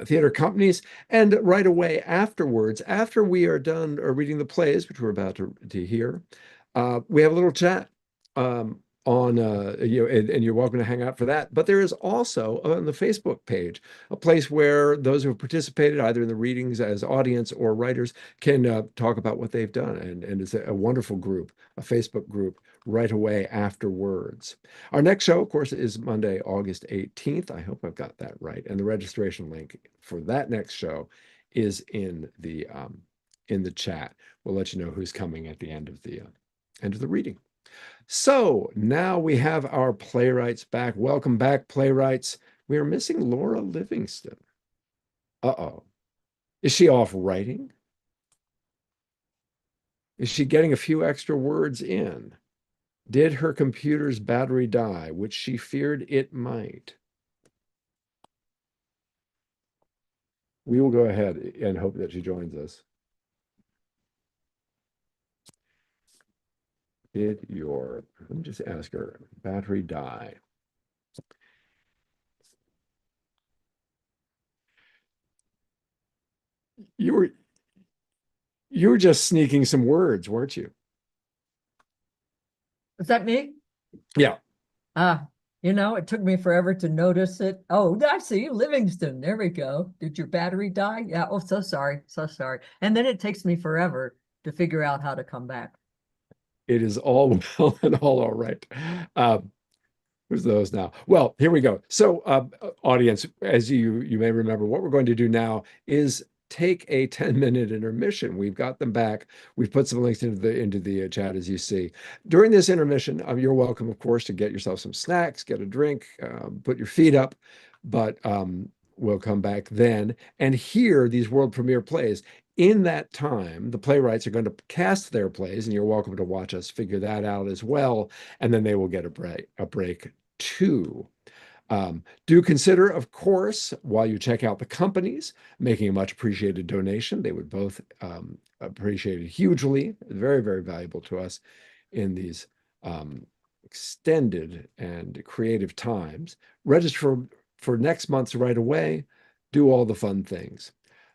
theater companies. And right away afterwards, after we are done reading the plays, which we're about to hear, we have a little chat on and you're welcome to hang out for that. But there is also on the Facebook page a place where those who have participated either in the readings as audience or writers can talk about what they've done, and it's a wonderful group, a Facebook group right away afterwards. Our next show, of course, is Monday, August 18th. I hope I've got that right, and the registration link for that next show is in the chat. We'll let you know who's coming at the end of the reading. So now we have our playwrights back. Welcome back, playwrights. We are missing Laura Livingston. Uh-oh. Is she off writing? Is she getting a few extra words in? Did her computer's battery die, which she feared it might? We will go ahead and hope that she joins us. Did your, let me just ask her, battery die? You were just sneaking some words, weren't you?
Is that me?
Yeah.
It took me forever to notice it. Oh, I see Livingston. There we go. Did your battery die? Yeah. Oh, so sorry. So sorry. And then it takes me forever to figure out how to come back.
It is all well and all right. Who's those now? Well, here we go. So, audience, as you may remember, what we're going to do now is take a 10-minute intermission. We've got them back. We've put some links into the chat, as you see. During this intermission, you're welcome, of course, to get yourself some snacks, get a drink, put your feet up, but we'll come back then and hear these world premiere plays. In that time, the playwrights are going to cast their plays, and you're welcome to watch us figure that out as well. And then they will get a break too. Do consider, of course, while you check out the companies, making a much appreciated donation. They would both appreciate it hugely. Very, very valuable to us in these extended and creative times. Register for next month's right away. Do all the fun things.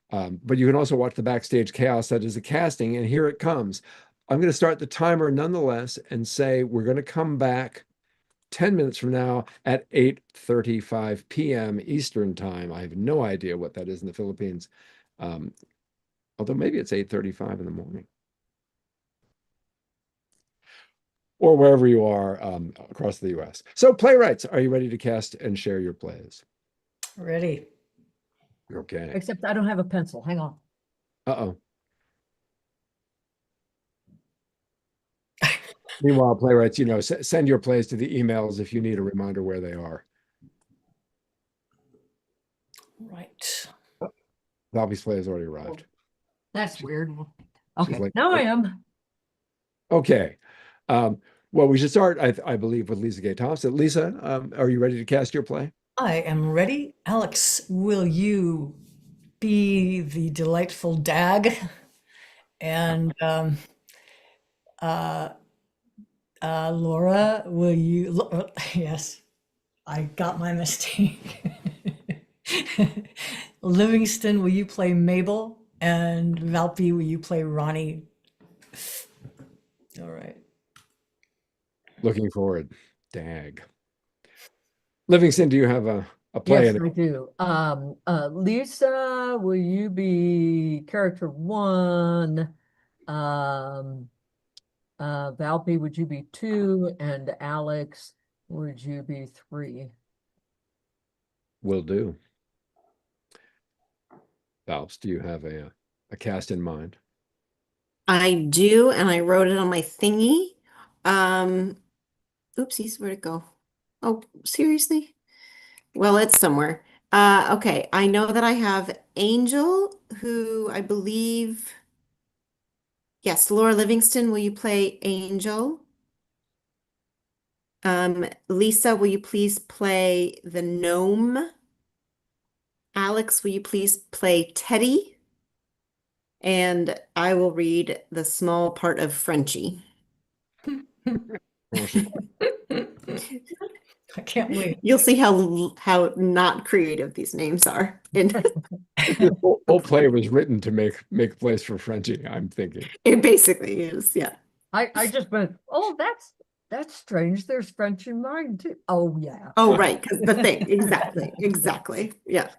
But you can also watch the backstage chaos that is the casting, and here it comes. I'm going to start the timer nonetheless and say we're going to come back 10 minutes from now at 8:35 p.m. Eastern time. I have no idea what that is in the Philippines, although maybe it's 8:35 in the morning. Or wherever you are across the U.S. So playwrights, are you ready to cast and share your plays?
Ready.
Okay.
Except I don't have a pencil. Hang on.
Uh-oh. Meanwhile, playwrights, send your plays to the emails if you need a reminder where they are.
Right.
Valby's play has already arrived.
That's weird. Okay,
like-
now I am.
Okay. Well, we should start, I believe, with Lisa Gay Thompson. Lisa, are you ready to cast your play?
I am ready. Alex, will you be the delightful Dag? And Laura, will you? Yes, I got my mistake. Livingston, will you play Mabel? And Valpy, will you play Ronnie? All right.
Looking forward. Dag. Livingston, do you have a play?
Yes, I do. Lisa, will you be character 1? Valpy, would you be 2? And Alex, would you be 3?
Will do. Valps, do you have a cast in mind?
I do, and I wrote it on my thingy. Oopsies, where'd it go? Oh, seriously? Well, it's somewhere. Okay, I know that I have Angel, who I believe, yes, Laura Livingston, will you play Angel? Lisa, will you please play the gnome? Alex, will you please play Teddy? And I will read the small part of Frenchie.
I can't wait.
You'll see how not creative these names are.
This whole play was written to make place for Frenchie, I'm thinking.
It basically is, yeah.
I just went, oh, That's strange. There's French in mine too. Oh yeah.
Oh, right, because the thing, exactly, exactly. Yeah.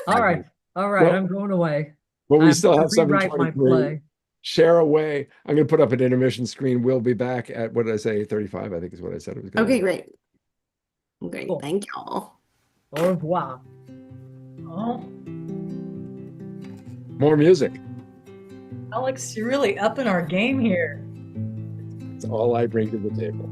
All right. All right.
Well,
I'm going away.
But we
I
still
have
have
to rewrite my
7:23.
play.
Share away. I'm going to put up an intermission screen. We'll be back at, what did I say? 35, I think is what I said it was going to
Okay,
be.
great. Great.
Cool.
Thank y'all.
Au revoir.
Oh,
More music.
Alex, you're really upping our game here.
It's all I bring to the table.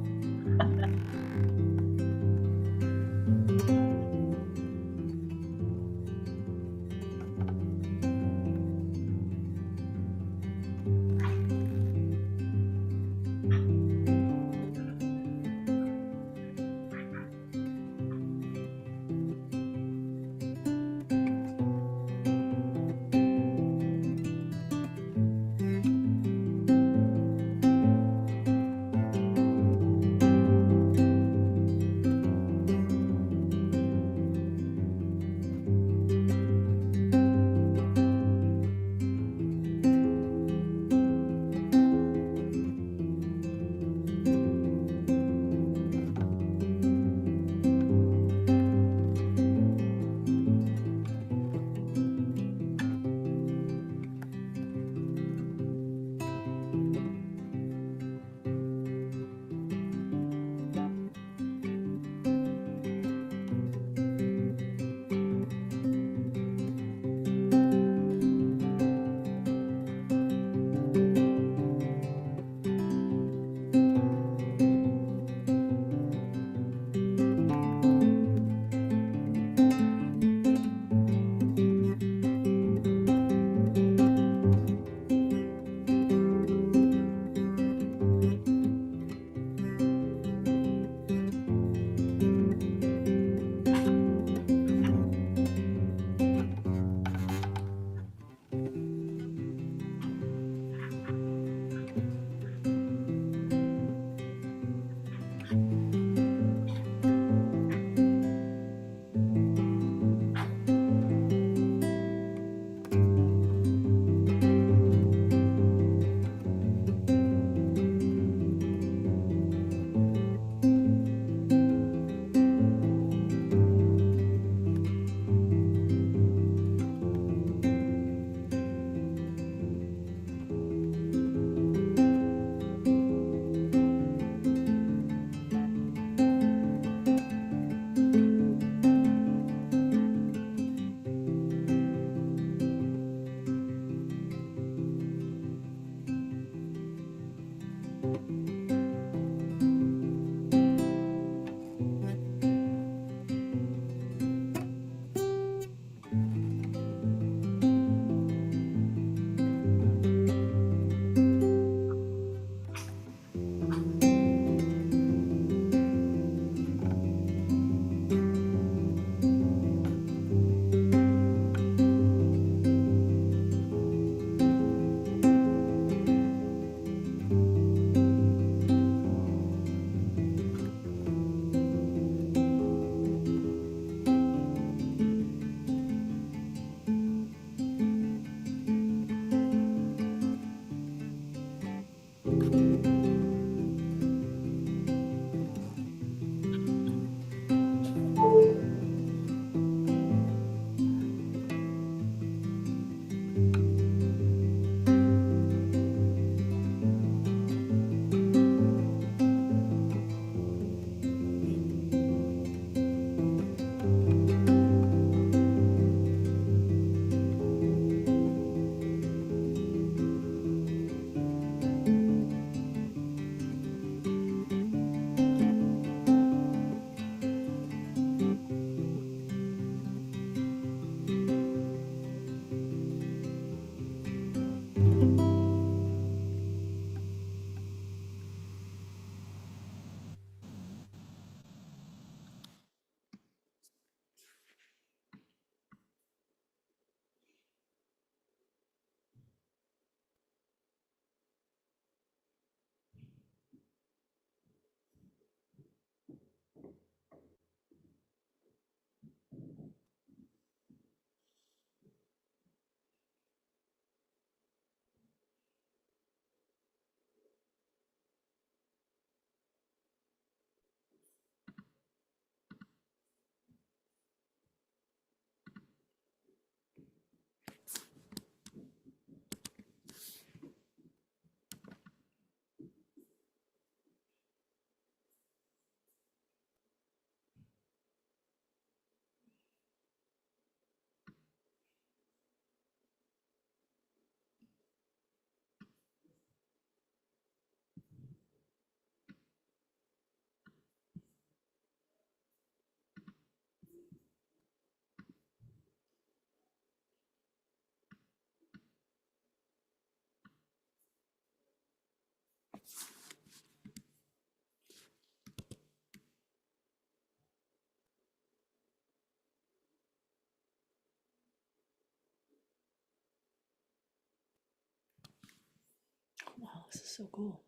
This is so cool.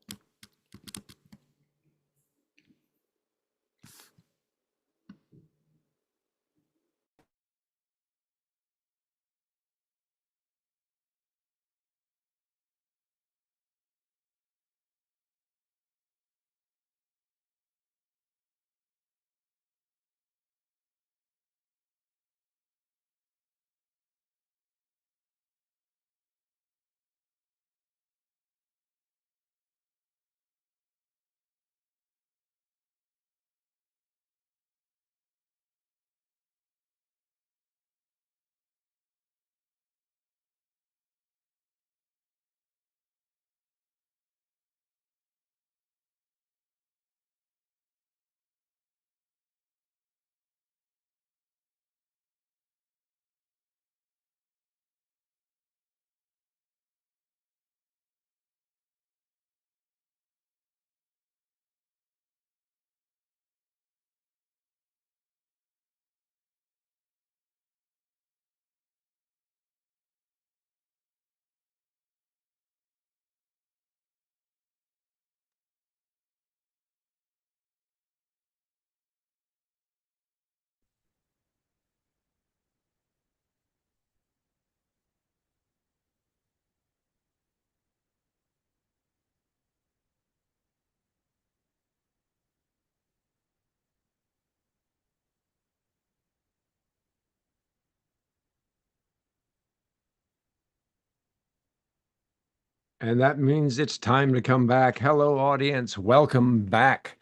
And that means it's time to come back. Hello, audience. Welcome back.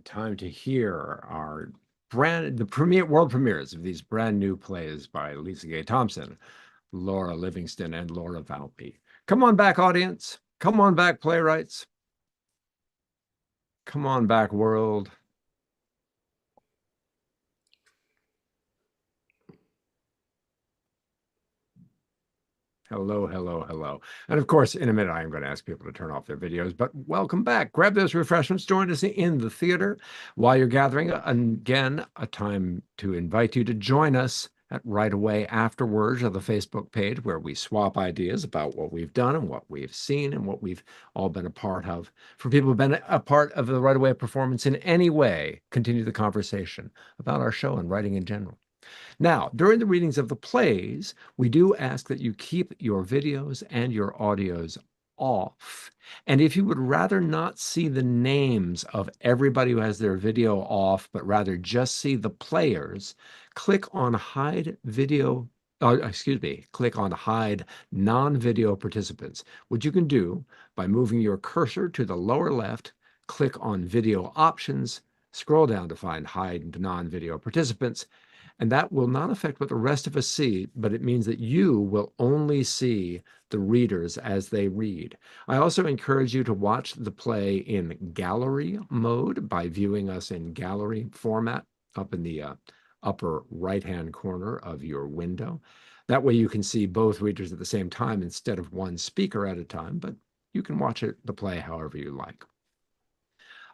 Time to hear the world premieres of these brand new plays by Lisa Gay Thompson, Laura Livingston, and Laura Valpy. Come on back, audience. Come on back, playwrights. Come on back, world. Hello, hello, hello. And of course, in a minute, I'm going to ask people to turn off their videos, but welcome back. Grab those refreshments. Join us in the theater while you're gathering. Again, a time to invite you to join us right away afterwards of the Facebook page, where we swap ideas about what we've done and what we've seen and what we've all been a part of. For people who've been a part of the Right Away performance in any way, continue the conversation about our show and writing in general. Now, during the readings of the plays, we do ask that you keep your videos and your audios off. And if you would rather not see the names of everybody who has their video off, but rather just see the players, click on hide video. Click on hide non-video participants, which you can do by moving your cursor to the lower left, click on video options, scroll down to find hide non-video participants. And that will not affect what the rest of us see, but it means that you will only see the readers as they read. I also encourage you to watch the play in gallery mode by viewing us in gallery format up in the upper right-hand corner of your window. That way you can see both readers at the same time instead of one speaker at a time, but you can watch the play however you like.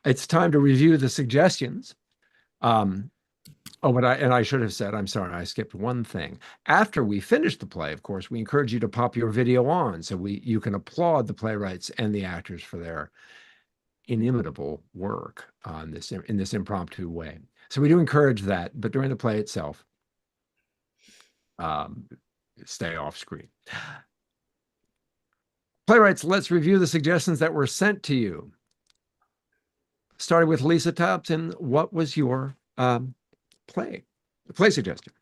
It's time to review the suggestions. I should have said, I'm sorry, I skipped one thing. After we finish the play, of course, we encourage you to pop your video on so you can applaud the playwrights and the actors for their inimitable work in this impromptu way. So we do encourage that, but during the play itself, stay off screen. Playwrights, let's review the suggestions that were sent to you. Starting with Lisa Thompson, what was your play suggestion?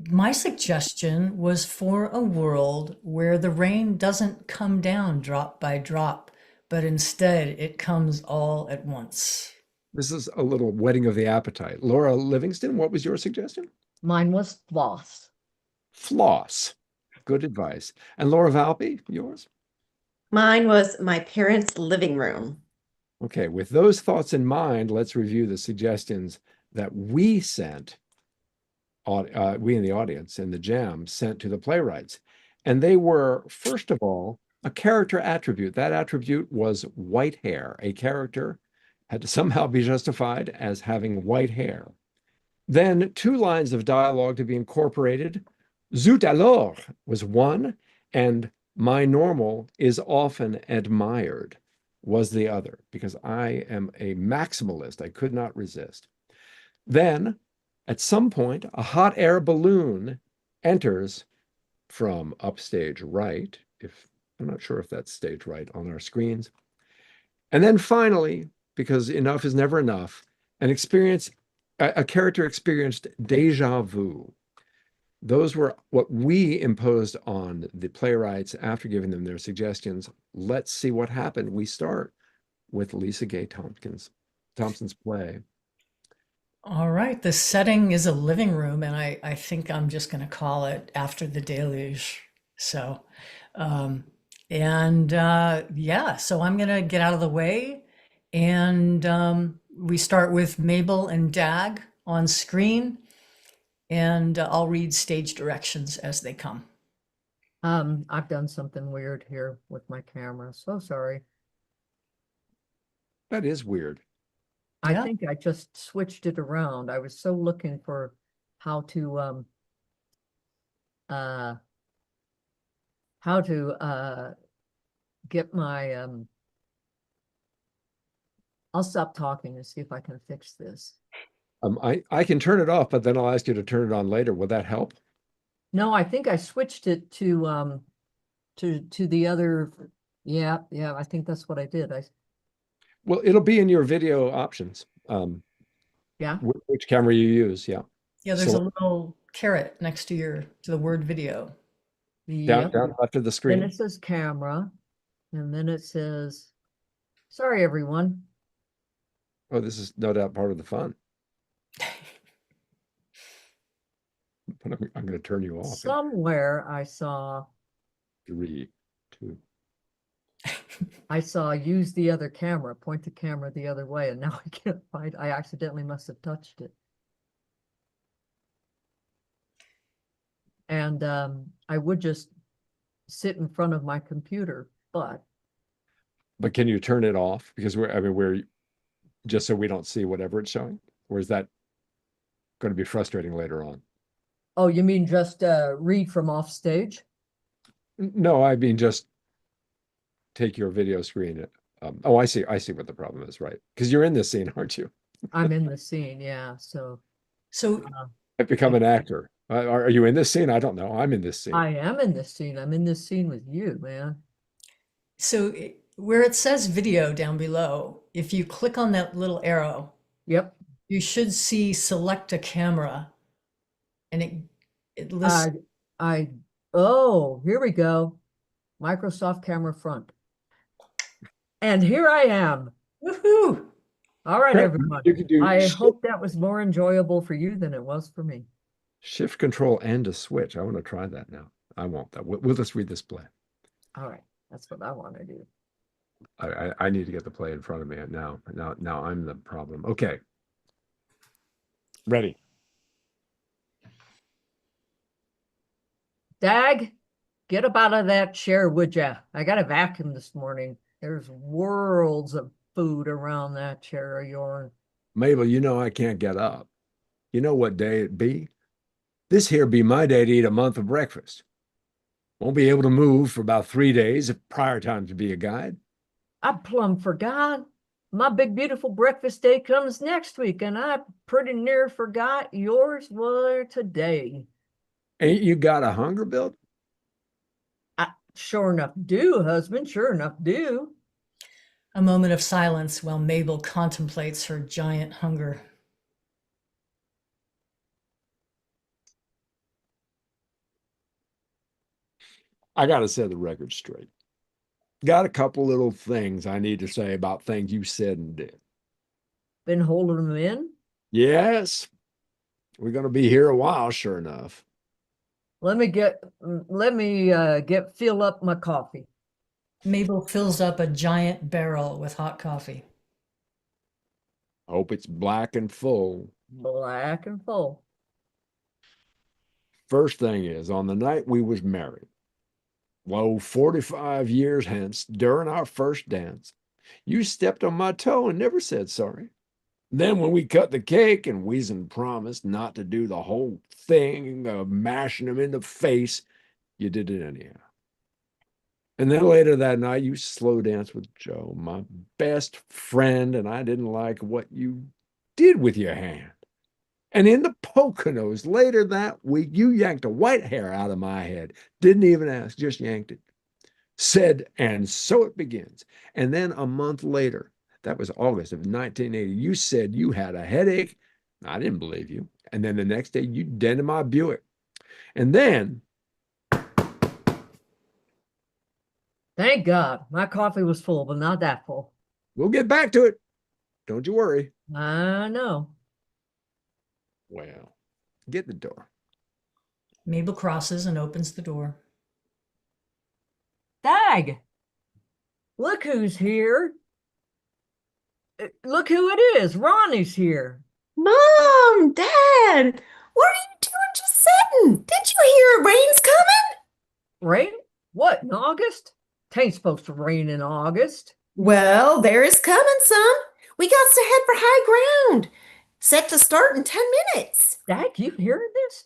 My suggestion was for a world where the rain doesn't come down drop by drop, but instead it comes all at once.
This is a little whetting of the appetite. Laura Livingston, what was your suggestion?
Mine was floss.
Floss. Good advice. And Laura Valpy, yours?
Mine was my parents' living room.
Okay, with those thoughts in mind, let's review the suggestions that we sent, we in the audience and the jam sent to the playwrights. And they were, first of all, a character attribute. That attribute was white hair. A character had to somehow be justified as having white hair. Then 2 lines of dialogue to be incorporated. Zut alors was one, and My normal is often admired was the other, because I am a maximalist. I could not resist. Then, at some point, a hot air balloon enters from upstage right, if I'm not sure if that's stage right on our screens. And then finally, because enough is never enough, a character experienced deja vu. Those were what we imposed on the playwrights after giving them their suggestions. Let's see what happened. We start with Lisa Gay Thompson's play.
All right, the setting is a living room, and I think I'm just going to call it After the Deluge. So, yeah, so I'm going to get out of the way, and we start with Mabel and Dag on screen, and I'll read stage directions as they come.
I've done something weird here with my camera. So sorry.
That is weird.
I
Yeah.
think I just switched it around. I was so looking for how to get my I'll stop talking and see if I can fix this.
I can turn it off, but then I'll ask you to turn it on later. Will that help?
No, I think I switched it to the other. Yeah, I think that's what I did.
Well, it'll be in your video options.
Yeah.
Which camera you use, yeah.
Yeah, there's a
So
little caret next to the word video.
Yep.
down left of the
Then
screen.
it says camera, and then it says, sorry, everyone.
Oh, this is no doubt part of the fun. But I'm going to turn you off in
Somewhere I saw
3, 2.
I saw use the other camera, point the camera the other way, and now I can't find, I accidentally must have touched it. And I would just sit in front of my computer, but
But can you turn it off? Because we're just so we don't see whatever it's showing? Or is that going to be frustrating later on?
oh, you mean just read from off stage?
No, I mean just take your video screen. Oh, I see what the problem is, right? Because you're in this scene, aren't you?
I'm in the scene, yeah. So
So
I've become an actor. Are you in this scene? I don't know. I'm in this scene.
I am in this scene. I'm in this scene with you, man.
where it says video down below, if you click on that little arrow,
Yep.
you should see select a camera, and it lists.
Oh, here we go. Microsoft camera front. And here I am.
Woohoo!
All right,
Great.
everyone.
You can do
I
shift-
hope that was more enjoyable for you than it was for me.
Shift Control and a switch. I want to try that now. I won't. We'll just read this play.
All right, that's what I want to do.
I need to get the play in front of me now. Now I'm the problem. Okay. Ready.
Dag, get up out of that chair, would ya? I got a vacuum this morning. There's worlds of food around that chair of yours.
Mabel, you know I can't get up. You know what day it be? This here be my day to eat a month of breakfast. Won't be able to move for about 3 days if prior time to be a guide.
I plumb forgot. My big beautiful breakfast day comes next week, and I pretty near forgot yours were today.
Ain't you got a hunger build?
I sure enough do, husband. Sure enough do.
A moment of silence while Mabel contemplates her giant hunger.
I got to set the record straight. Got a couple little things I need to say about things you said and did.
Been holding them in.
Yes, we're going to be here a while, sure enough.
Let me fill up my coffee.
Mabel fills up a giant barrel with hot coffee.
Hope it's black and full.
Black and full.
First thing is, on the night we was married, 45 years hence, during our first dance, you stepped on my toe and never said sorry. Then when we cut the cake and Weason promised not to do the whole thing of mashing him in the face, you did it anyhow. And then later that night, you slow danced with Joe, my best friend, and I didn't like what you did with your hand. And in the Poconos later that week, you yanked a white hair out of my head. Didn't even ask, just yanked it. Said, and so it begins. And then a month later, that was August of 1980, you said you had a headache. I didn't believe you. And then the next day, you dented my Buick. And then,
Thank God. My coffee was full, but not that full.
we'll get back to it. Don't you worry.
I know.
Well, get the door.
Mabel crosses and opens the door.
Dag! Look who's here. Look who it is. Ronnie's here.
Mom, Dad, what are you doing just sitting? Did you hear rain's coming?
Rain? What, in August? Tain't supposed to rain in August.
Well, there is coming some. We got to head for high ground. Set to start in 10 minutes.
Dag, you hearing this?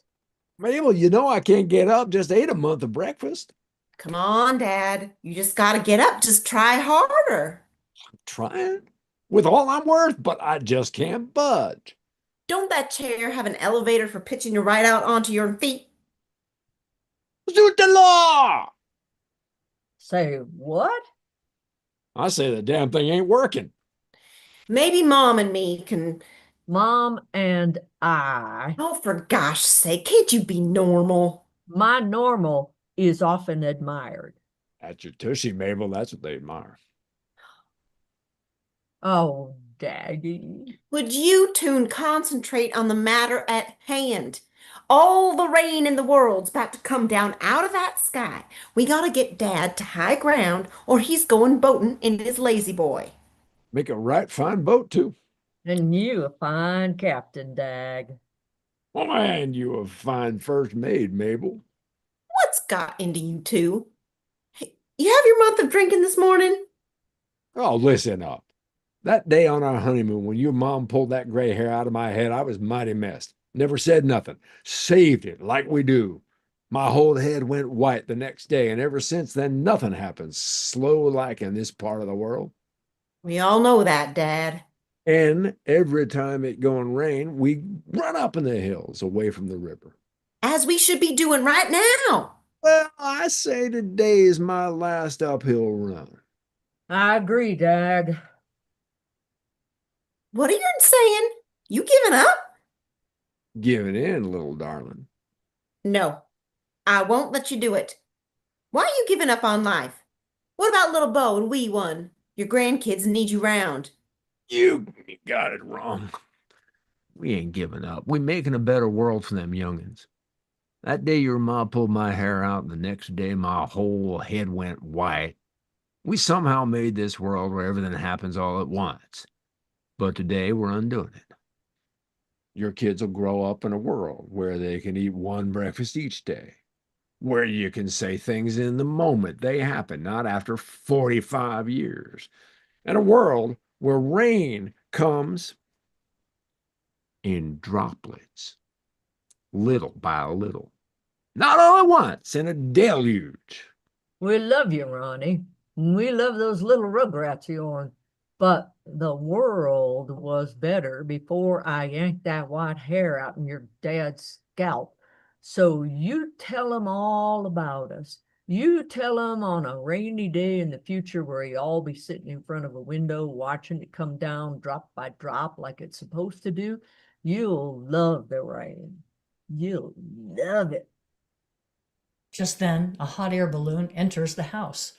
Mabel, you know I can't get up. Just ate a month of breakfast.
Come on, Dad. You just got to get up. Just try harder.
I'm trying with all I'm worth, but I just can't budge.
Don't that chair have an elevator for pitching you right out onto your feet?
Shoot the law!
Say what?
I say the damn thing ain't working.
Maybe Mom and me can.
Mom and I.
Oh, for gosh sake, can't you be normal?
My normal is often admired.
That's your tushy, Mabel. That's what they admire.
Oh, Daggy.
Would you two concentrate on the matter at hand? All the rain in the world's about to come down out of that sky. We gotta get Dad to high ground, or he's going boating in his lazy boy.
Make a right fine boat, too.
And you a fine captain, Dag.
Oh, and you a fine first maid, Mabel.
What's got into you two? Hey, you have your month of drinking this morning?
Oh, listen up. That day on our honeymoon, when your mom pulled that gray hair out of my head, I was mighty messed. Never said nothing. Saved it like we do. My whole head went white the next day, and ever since then, nothing happens slow like in this part of the world.
We all know that, Dad.
And every time it go and rain, we run up in the hills away from the river.
As we should be doing right now.
Well, I say today is my last uphill run.
I agree, Dag.
What are you saying? You giving up?
Giving in, little darling.
No, I won't let you do it. Why are you giving up on life? What about little Bo and wee one? Your grandkids need you round.
You got it wrong. We ain't giving up. We making a better world for them youngins. That day your ma pulled my hair out, and the next day my whole head went white. We somehow made this world where everything happens all at once. But today we're undoing it. Your kids will grow up in a world where they can eat one breakfast each day, where you can say things in the moment they happen, not after 45 years, and a world where rain comes in droplets, little by little, not all at once in a deluge.
We love you, Ronnie. We love those little rugrats of yours. But the world was better before I yanked that white hair out in your dad's scalp. So you tell them all about us. You tell them on a rainy day in the future where you all be sitting in front of a window watching it come down drop by drop like it's supposed to do. You'll love the rain. You'll love it.
Just then, a hot air balloon enters the house.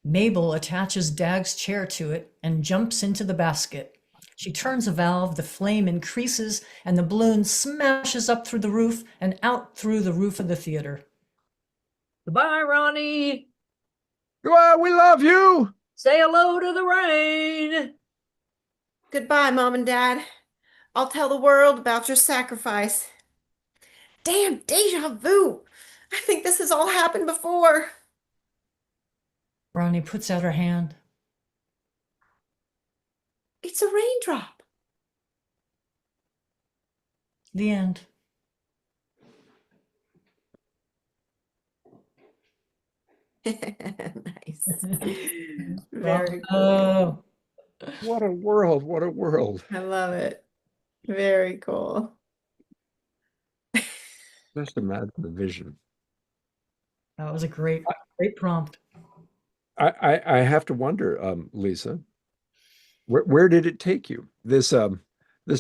Mabel attaches Dag's chair to it and jumps into the basket. She turns a valve, the flame increases, and the balloon smashes up through the roof and out through the roof of the theater.
Goodbye, Ronnie.
Goodbye, we love you.
Say hello to the rain.
Goodbye, Mom and Dad. I'll tell the world about your sacrifice. Damn, deja vu. I think this has all happened before.
Ronnie puts out her hand.
It's a raindrop.
The end.
Nice. Very cool.
Oh,
What a world. What a world.
I love it. Very cool.
Just imagine the vision.
that was a great prompt.
I have to wonder, Lisa, where did it take you? This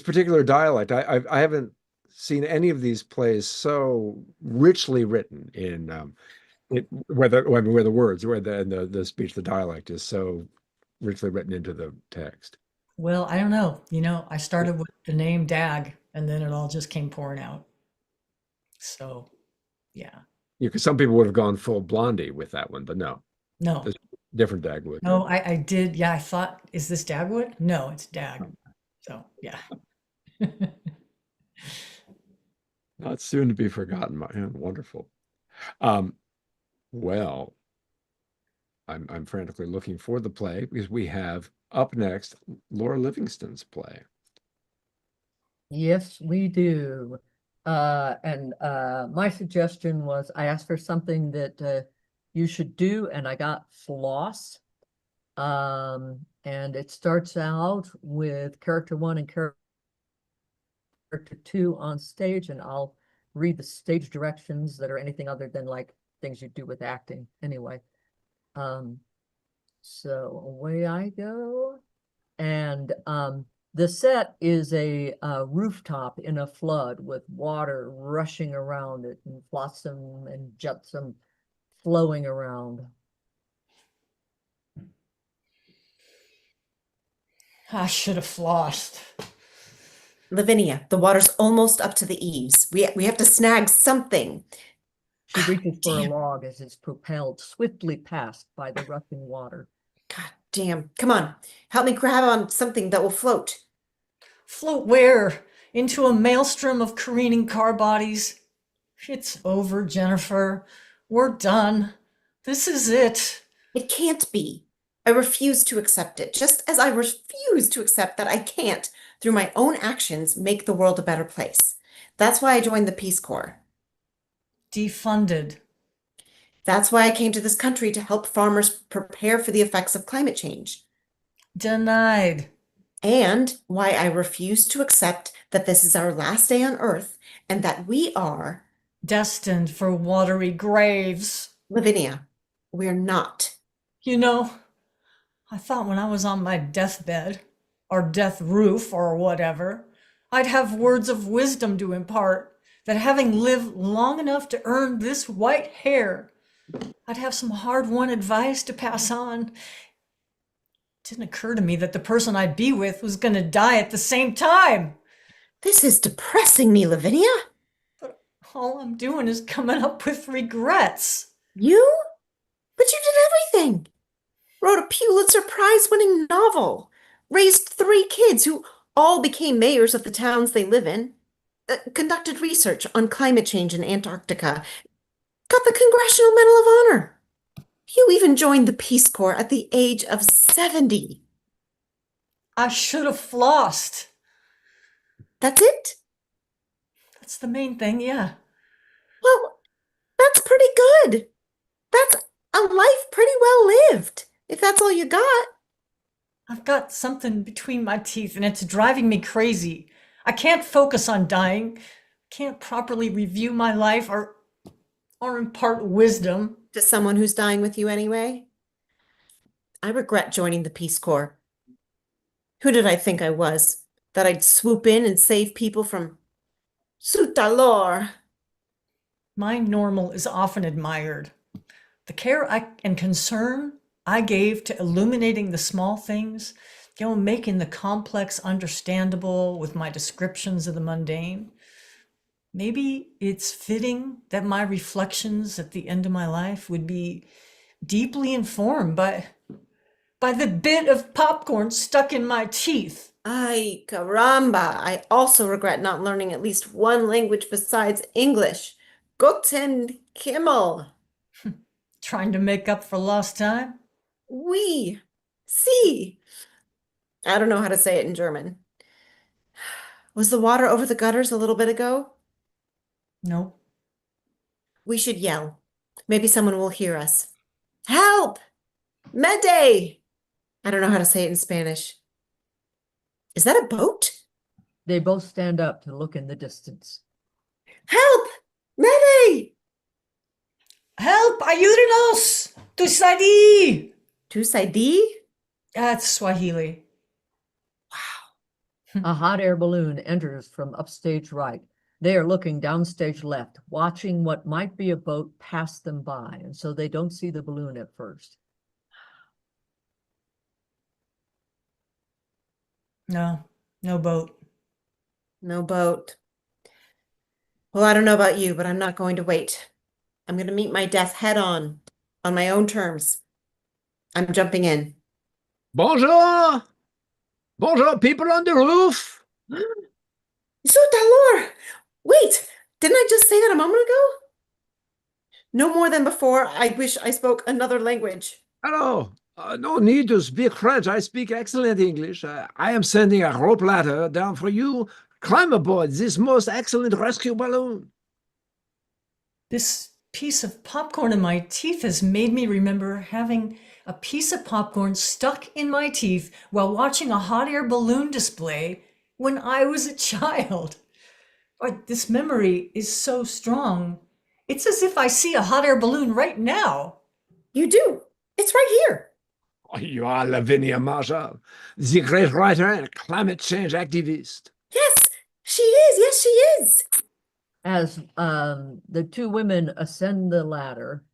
particular dialect. I haven't seen any of these plays so richly written in where the words, where the speech, the dialect is so richly written into the text.
Well, I don't know. I started with the name Dag, and then it all just came pouring out. So, yeah.
Because some people would have gone full Blondie with that one, but no,
No,
it's different Dagwood.
no, I did. Yeah, I thought, is this Dagwood? No, it's Dag. So, yeah.
Not soon to be forgotten. Wonderful. Well, I'm frantically looking for the play because we have up next Laura Livingston's play.
Yes, we do. And my suggestion was I asked for something that you should do, and I got floss. And it starts out with character 1 and character 2 on stage, and I'll read the stage directions that are anything other than like things you do with acting anyway. So away I go. And the set is a rooftop in a flood with water rushing around it and flotsam and jetsam flowing around.
I should have flossed.
Lavinia, the water's almost up to the eaves. We have to snag something.
She reaches for a
Damn.
log as it's propelled swiftly past by the rushing water.
God damn. Come on. Help me grab on something that will float.
Float where? Into a maelstrom of careening car bodies? It's over, Jennifer. We're done. This is it.
It can't be. I refuse to accept it, just as I refuse to accept that I can't, through my own actions, make the world a better place. That's why I joined the Peace Corps.
Defunded.
That's why I came to this country to help farmers prepare for the effects of climate change.
Denied.
And why I refuse to accept that this is our last day on Earth and that we are,
Destined for watery graves.
Lavinia, we're not.
I thought when I was on my deathbed, or death roof, or whatever, I'd have words of wisdom to impart, that having lived long enough to earn this white hair, I'd have some hard-won advice to pass on. It didn't occur to me that the person I'd be with was going to die at the same time.
This is depressing me, Lavinia.
But all I'm doing is coming up with regrets.
You? But you did everything. Wrote a Pulitzer Prize-winning novel. Raised 3 kids who all became mayors of the towns they live in. Conducted research on climate change in Antarctica. Got the Congressional Medal of Honor. You even joined the Peace Corps at the age of 70.
I should have flossed.
That's it?
That's the main thing, yeah.
Well, that's pretty good. That's a life pretty well lived, if that's all you got.
I've got something between my teeth and it's driving me crazy. I can't focus on dying. Can't properly review my life or impart wisdom.
To someone who's dying with you anyway. I regret joining the Peace Corps. Who did I think I was? That I'd swoop in and save people from Sutalor.
My normal is often admired. The care and concern I gave to illuminating the small things, making the complex understandable with my descriptions of the mundane. Maybe it's fitting that my reflections at the end of my life would be deeply informed by the bit of popcorn stuck in my teeth.
Ay, caramba. I also regret not learning at least one language besides English. Guten Himmel.
Trying to make up for lost time?
Oui. Sie. I don't know how to say it in German. Was the water over the gutters a little bit ago?
No.
We should yell. Maybe someone will hear us. Help! Mayday! I don't know how to say it in Spanish. Is that a boat?
They both stand up to look in the distance.
Help! Mayday!
Help! Ayúdenos! Tusaidi!
Tusaidi?
That's Swahili.
A hot air balloon enters from upstage right. They are looking downstage left, watching what might be a boat pass them by, and so they don't see the balloon at first.
No, no boat.
No boat. Well, I don't know about you, but I'm not going to wait. I'm going to meet my death head on my own terms. I'm jumping in.
Bonjour! Bonjour, people on the roof!
Sotalor! Wait, didn't I just say that a moment ago? No more than before. I wish I spoke another language.
Hello. No need to speak French. I speak excellent English. I am sending a rope ladder down for you. Climb aboard this most excellent rescue balloon.
This piece of popcorn in my teeth has made me remember having a piece of popcorn stuck in my teeth while watching a hot air balloon display when I was a child. This memory is so strong. It's as if I see a hot air balloon right now.
You do. It's right here.
Oh, you are Lavinia Marshall, the great writer and climate change activist.
Yes, she is. Yes, she is.
As the two women ascend the ladder,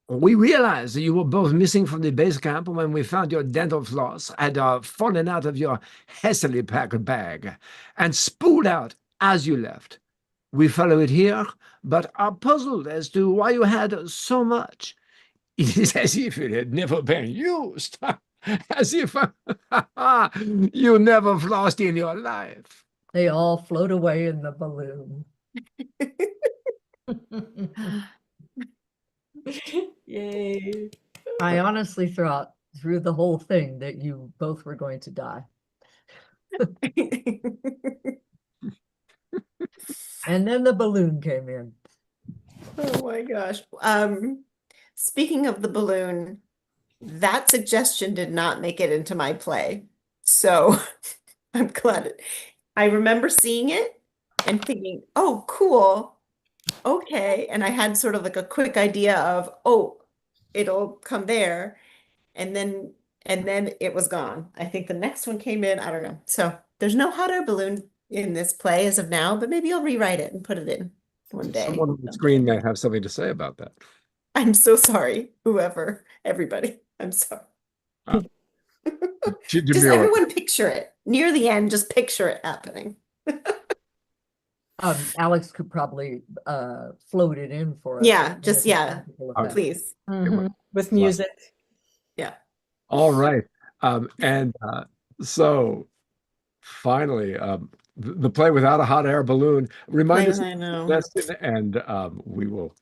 We realized that you were both missing from the base camp when we found your dental floss had fallen out of your hastily packed bag and spooled out as you left. We follow it here, but are puzzled as to why you had so much. It is as if it had never been used, as if you never flossed in your life.
they all float away in the balloon.
Yay.
I honestly thought through the whole thing that you both were going to die. And then the balloon came in.
Oh my gosh. Speaking of the balloon, that suggestion did not make it into my play. So I'm glad I remember seeing it and thinking, oh, cool. Okay. And I had sort of like a quick idea of, oh, it'll come there. And then it was gone. I think the next one came in. I don't know. So there's no hot air balloon in this play as of now, but maybe I'll rewrite it and put it in one day.
Someone on the screen may have something to say about that.
I'm so sorry, whoever, everybody. I'm sorry.
She
Just
demurred.
everyone picture it. Near the end, just picture it happening.
Alex could probably float it in for us.
Yeah,
as
just,
a
yeah,
practical effect.
Please.
Mhm. With music.
All right. So finally, the play without a hot air balloon. Remind us of
I
the
know.
lesson, and we will.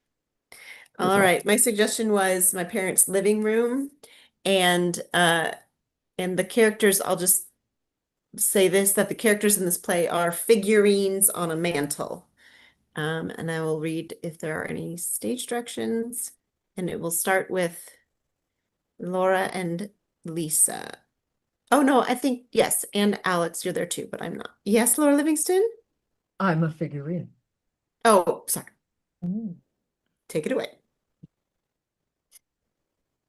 All right. My suggestion was my parents' living room, and the characters, I'll just say this, that the characters in this play are figurines on a mantle. And I will read if there are any stage directions, and it will start with Laura and Lisa. Oh no, I think yes, and Alex, you're there too, but I'm not. Yes, Laura Livingston?
I'm a figurine.
Oh, sorry.
Mm.
Take it away.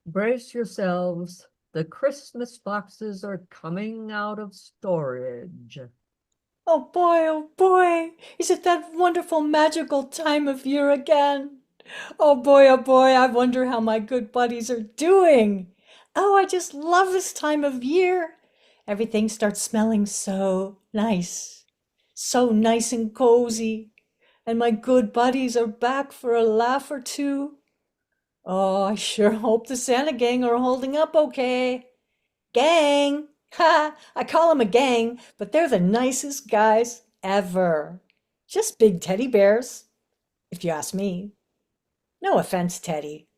Brace yourselves. The Christmas boxes are coming out of storage.
Oh boy, is it that wonderful magical time of year again? Oh boy, I wonder how my good buddies are doing. Oh, I just love this time of year. Everything starts smelling so nice and cozy. And my good buddies are back for a laugh or two. Oh, I sure hope the Santa gang are holding up okay. Gang! Ha! I call them a gang, but they're the nicest guys ever. Just big teddy bears, if you ask me. No offense, Teddy.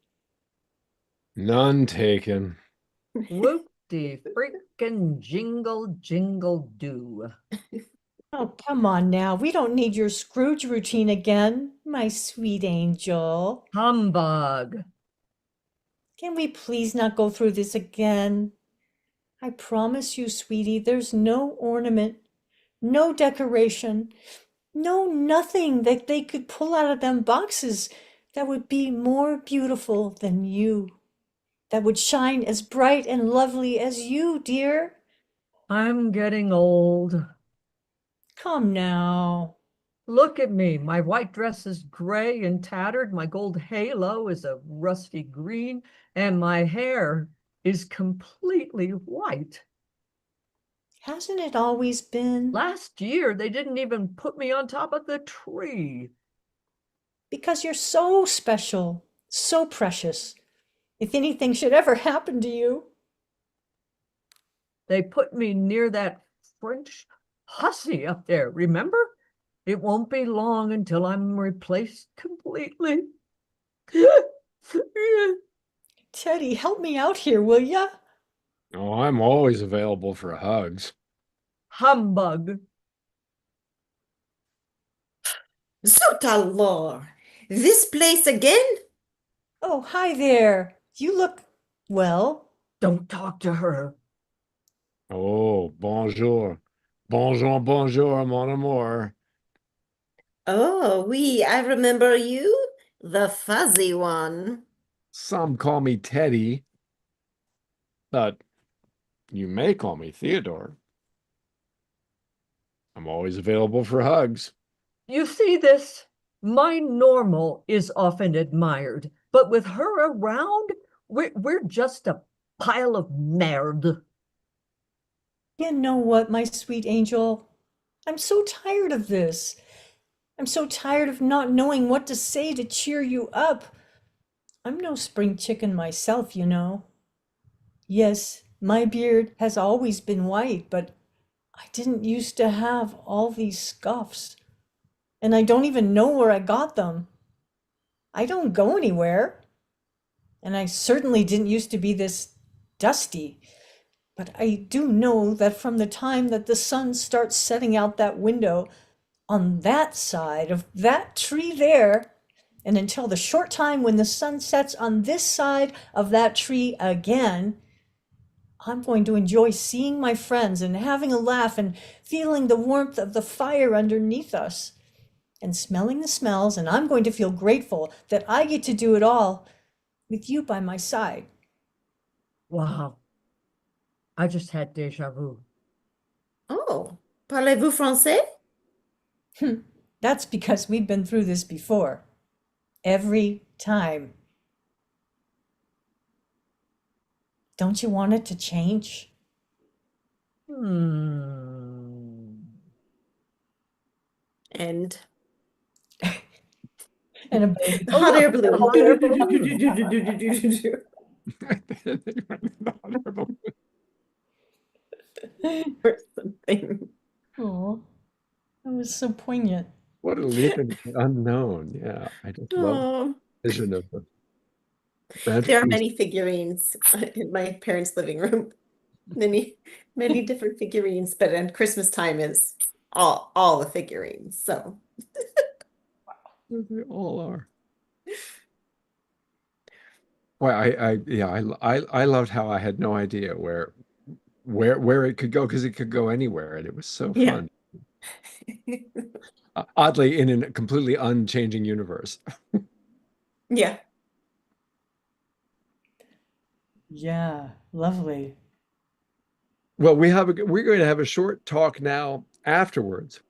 None taken.
Whoop-de freaking jingle jingle do.
Oh, come on now. We don't need your Scrooge routine again, my sweet angel.
Humbug.
Can we please not go through this again? I promise you, sweetie, there's no ornament, no decoration, no nothing that they could pull out of them boxes that would be more beautiful than you, that would shine as bright and lovely as you, dear.
I'm getting old.
Come now.
Look at me. My white dress is gray and tattered. My gold halo is a rusty green, and my hair is completely white.
Hasn't it always been?
Last year, they didn't even put me on top of the tree.
Because you're so special, so precious. If anything should ever happen to you.
They put me near that French hussy up there, remember? It won't be long until I'm replaced completely.
Teddy, help me out here, will ya?
Oh, I'm always available for hugs.
Humbug.
Zut alors! This place again?
Oh, hi there. You look, well,
Don't talk to her.
Oh, bonjour. Bonjour, bonjour, mon amour.
Oh, oui, I remember you. The fuzzy one.
Some call me Teddy, but you may call me Theodore. I'm always available for hugs.
You see this? My normal is often admired, but with her around, we're just a pile of merde.
you know what, my sweet angel? I'm so tired of this. I'm so tired of not knowing what to say to cheer you up. I'm no spring chicken myself, you know. Yes, my beard has always been white, but I didn't used to have all these scuffs. And I don't even know where I got them. I don't go anywhere. And I certainly didn't used to be this dusty. But I do know that from the time that the sun starts setting out that window on that side of that tree there, and until the short time when the sun sets on this side of that tree again, I'm going to enjoy seeing my friends and having a laugh and feeling the warmth of the fire underneath us and smelling the smells. And I'm going to feel grateful that I get to do it all with you by my side.
Wow. I just had déjà vu.
Oh, parlez-vous français?
That's because we've been through this before. Every time. Don't you want it to change?
Hmm.
And
And a baby.
hot air balloon.
Hot air balloon.
Or something.
Oh, that was so poignant.
What a leap into the unknown. Yeah, I just love
Oh,
the vision of the
there are many figurines in my parents' living room. Many, many different figurines, but at Christmas time is all the figurines. So
They all are. Well, I loved how I had no idea where it could go, because it could go anywhere, and it was so
Yeah.
fun. Oddly, in a completely unchanging universe.
yeah.
Yeah, lovely.
Well, we're going to have a short talk now afterwards,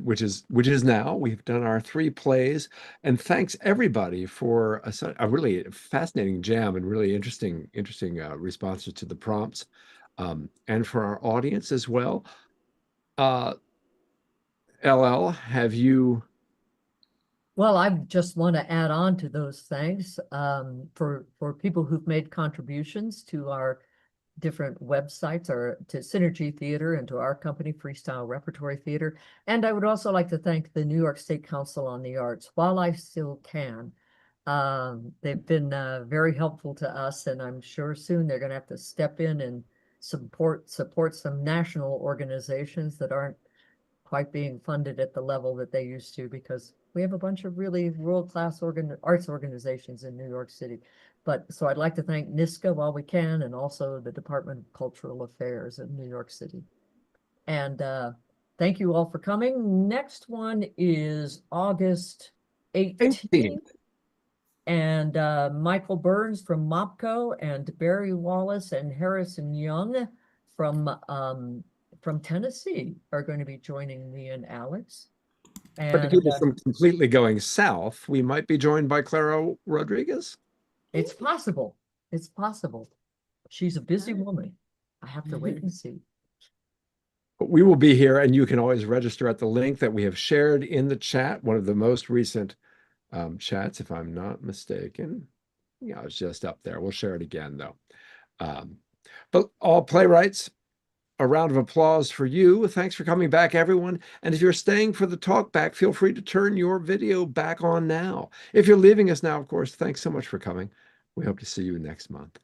which is now. We've done our 3 plays, and thanks everybody for a really fascinating jam and really interesting responses to the prompts, and for our audience as well. LL, have you?
Well, I just want to add on to those thanks for people who've made contributions to our different websites, or to Synergy Theater and to our company, Freestyle Repertory Theater. And I would also like to thank the New York State Council on the Arts, while I still can. They've been very helpful to us, and I'm sure soon they're going to have to step in and support some national organizations that aren't quite being funded at the level that they used to, because We have a bunch of really world-class arts organizations in New York City. But so I'd like to thank NISCA while we can, and also the Department of Cultural Affairs in New York City. And thank you all for coming. Next one is August 18th. And Michael Burns from MOPCO and Barry Wallace and Harrison Young from Tennessee are going to be joining me and Alex.
But to
And
keep us from completely going south, we might be joined by Clara Rodriguez.
it's possible. It's possible. She's a busy woman. I have to wait and see.
But we will be here, and you can always register at the link that we have shared in the chat, one of the most recent chats, if I'm not mistaken. Yeah, it's just up there. We'll share it again, though. But all playwrights, a round of applause for you. Thanks for coming back, everyone. And if you're staying for the talk back, feel free to turn your video back on now. If you're leaving us now, of course, thanks so much for coming. We hope to see you next month.